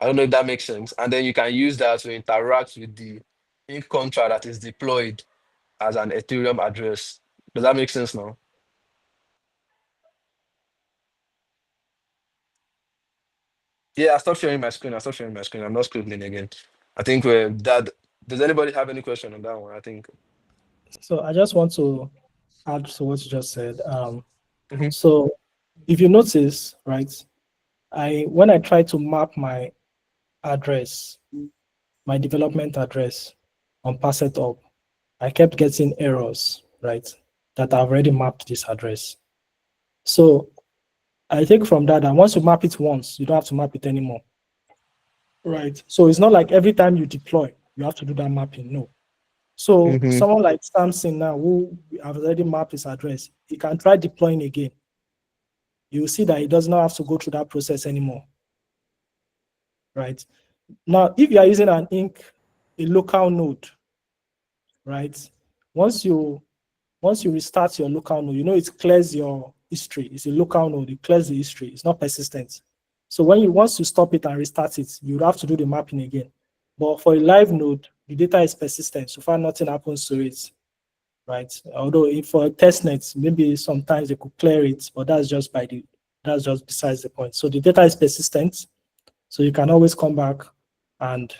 I don't know if that makes sense. And then you can use that to interact with the ink contract that is deployed as an Ethereum address. Does that make sense now? Yeah, I stopped sharing my screen. I'm not scribbling again. I think that. Does anybody have any question on that one? I think. So I just want to add to what you just said. Mhm. So if you notice, right, when I try to map my address, my development address on Up, I kept getting errors, right, that I've already mapped this address. So I think from that, and once you map it once, you don't have to map it anymore, right? So it's not like every time you deploy, you have to do that mapping. No. So someone like Samson now, who have already mapped his address, he can try deploying again. You will see that he does not have to go through that process anymore, right? Now, if you are using a local node, right? Once you restart your local node, it clears your history. It's a local node, it clears the history. It's not persistent. So once you stop it and restart it, you have to do the mapping again. But for a live node, the data is persistent. So far, nothing happens to it, right? Although if for a testnet, maybe sometimes they could clear it, but that's just besides the point. So the data is persistent, so you can always come back and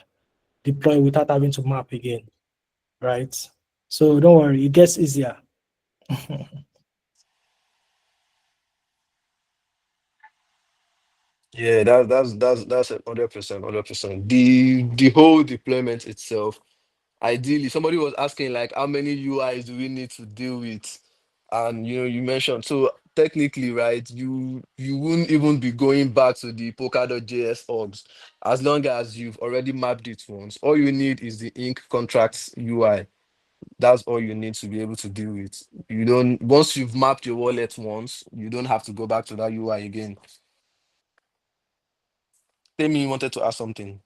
deploy without having to map again, right? So don't worry, it gets easier. Yeah, that's 100%. The whole deployment itself. Ideally, somebody was asking like how many UIs do we need to deal with, and you mentioned, so technically, right, you wouldn't even be going back to the Polkadot.js orgs as long as you've already mapped it once. All you need is the ink contracts UI. That's all you need to be able to deal with. You don't Once you've mapped your wallet once, you don't have to go back to that UI again. Temi wanted to ask something.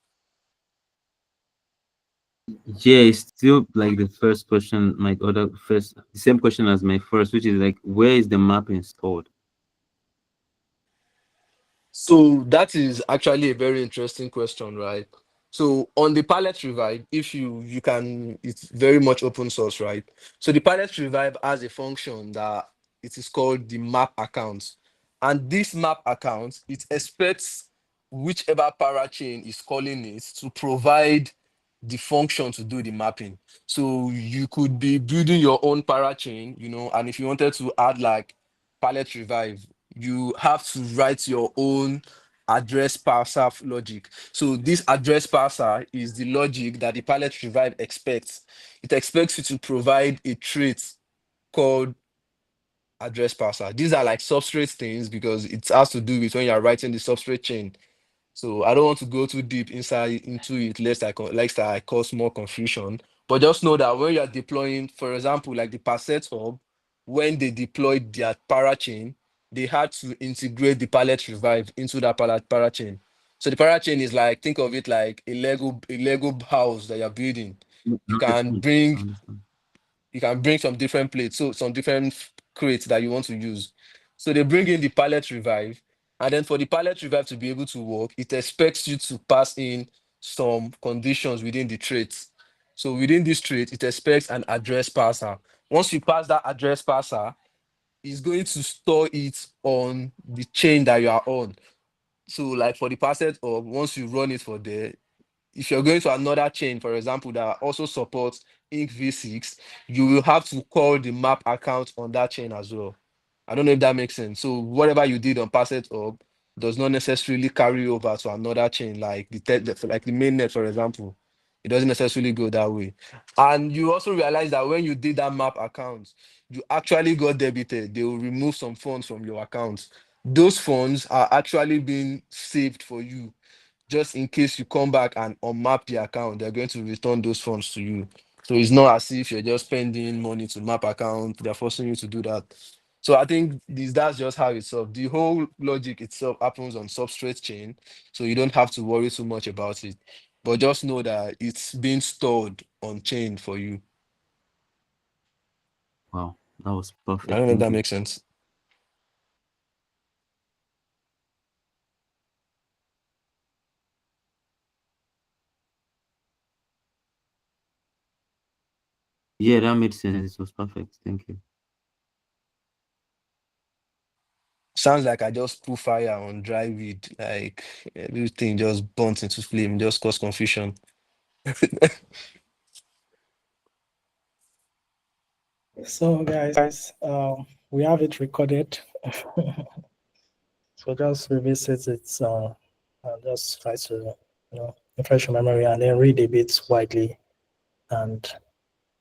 Yeah, it's still like the first question, the same question as my first, which is like, where is the mapping stored? So that is actually a very interesting question, right? So on the Palette Revive, if you can, it's very much open source, right? So the Palette Revive has a function that it is called the map account. And this map account, it expects whichever parachain is calling it to provide the function to do the mapping. So you could be building your own parachain, and if you wanted to add like Palette Revive, you have to write your own address parser logic. So this address parser is the logic that the Palette Revive expects. It expects you to provide a trait called address parser. These are like substrate things because it has to do with when you're writing the substrate chain. So I don't want to go too deep into it, lest I cause more confusion. But just know that when you're deploying, for example, like the Parset Hub, when they deployed their parachain, they had to integrate the palette revive into that parachain. So the parachain is like, think of it like a Lego house that you're building. You can bring some different plates, so some different crates that you want to use. So they bring in the palette revive, and then for the palette revive to be able to work, it expects you to pass in some conditions within the traits. So within this trait, it expects an address parser. Once you pass that address parser, it's going to store it on the chain that you are on. So like for the parset, or once you run it for there, if you're going to another chain, for example, that also supports Inc v6, you will have to call the map account on that chain as well. I don't know if that makes sense. So whatever you did on Parset Hub does not necessarily carry over to another chain, like like the mainnet, for example. It doesn't necessarily go that way. And you also realize that when you did that map account, you actually got debited. They will remove some funds from your account. Those funds are actually being saved for you just in case you come back and unmap the account, they're going to return those funds to you. So it's not as if you're just spending money to map account, they're forcing you to do that. So I think that's just how it's up. The whole logic itself happens on substrate chain, so you don't have to worry too much about it. But just know that it's being stored on chain for you. Wow, that was perfect. I don't know if Thank that you. makes sense. Yeah, that made sense. It was perfect. Thank you. Sounds like I just put fire on dry weed, like everything just burnt into flame, just cause confusion. So, guys, we have it recorded. So just revisit it. Just try to, refresh your memory and then read a bit widely, and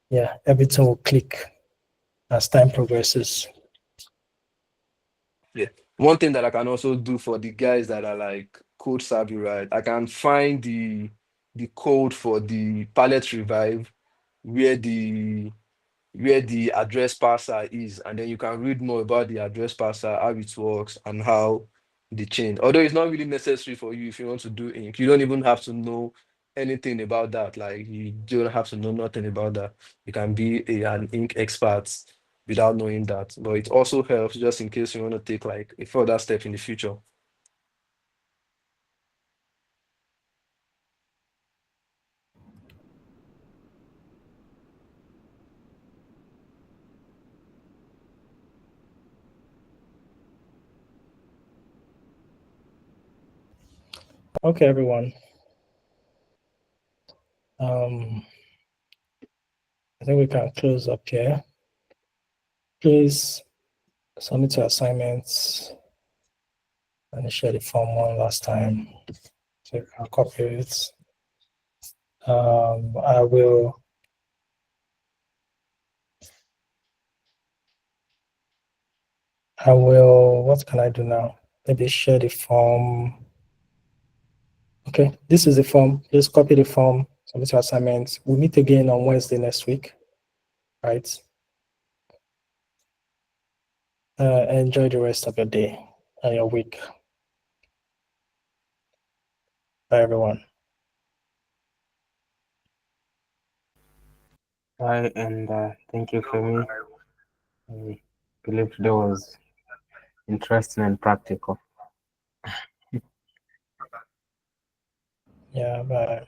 yeah, everything will click as time progresses. Yeah. One thing that I can also do for the guys that are like code savvy, right? I can find the code for the palette revive where the address parser is, and then you can read more about the address parser, how it works, and how the change. Although it's not really necessary for you if you want to do ink, you don't even have to know anything about that. Like you don't have to know nothing about that. You can be an ink expert without knowing that. But it also helps just in case you want to take like a further step in the future. Okay, everyone. I think we can close up here. Please submit your assignments and share the form one last time so you can copy it. I will what can I do now? Maybe share the form. Okay, this is the form. Just copy the form, submit your assignments. We'll meet again on Wednesday next week, right? Enjoy the rest of your day and your week. Bye, everyone. Bye, and thank you for me. I believe that was interesting and practical. Yeah, bye.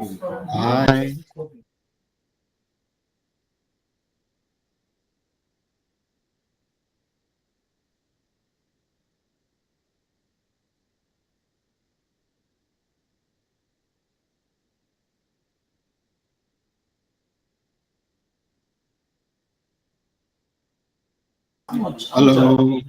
Bye. Hello.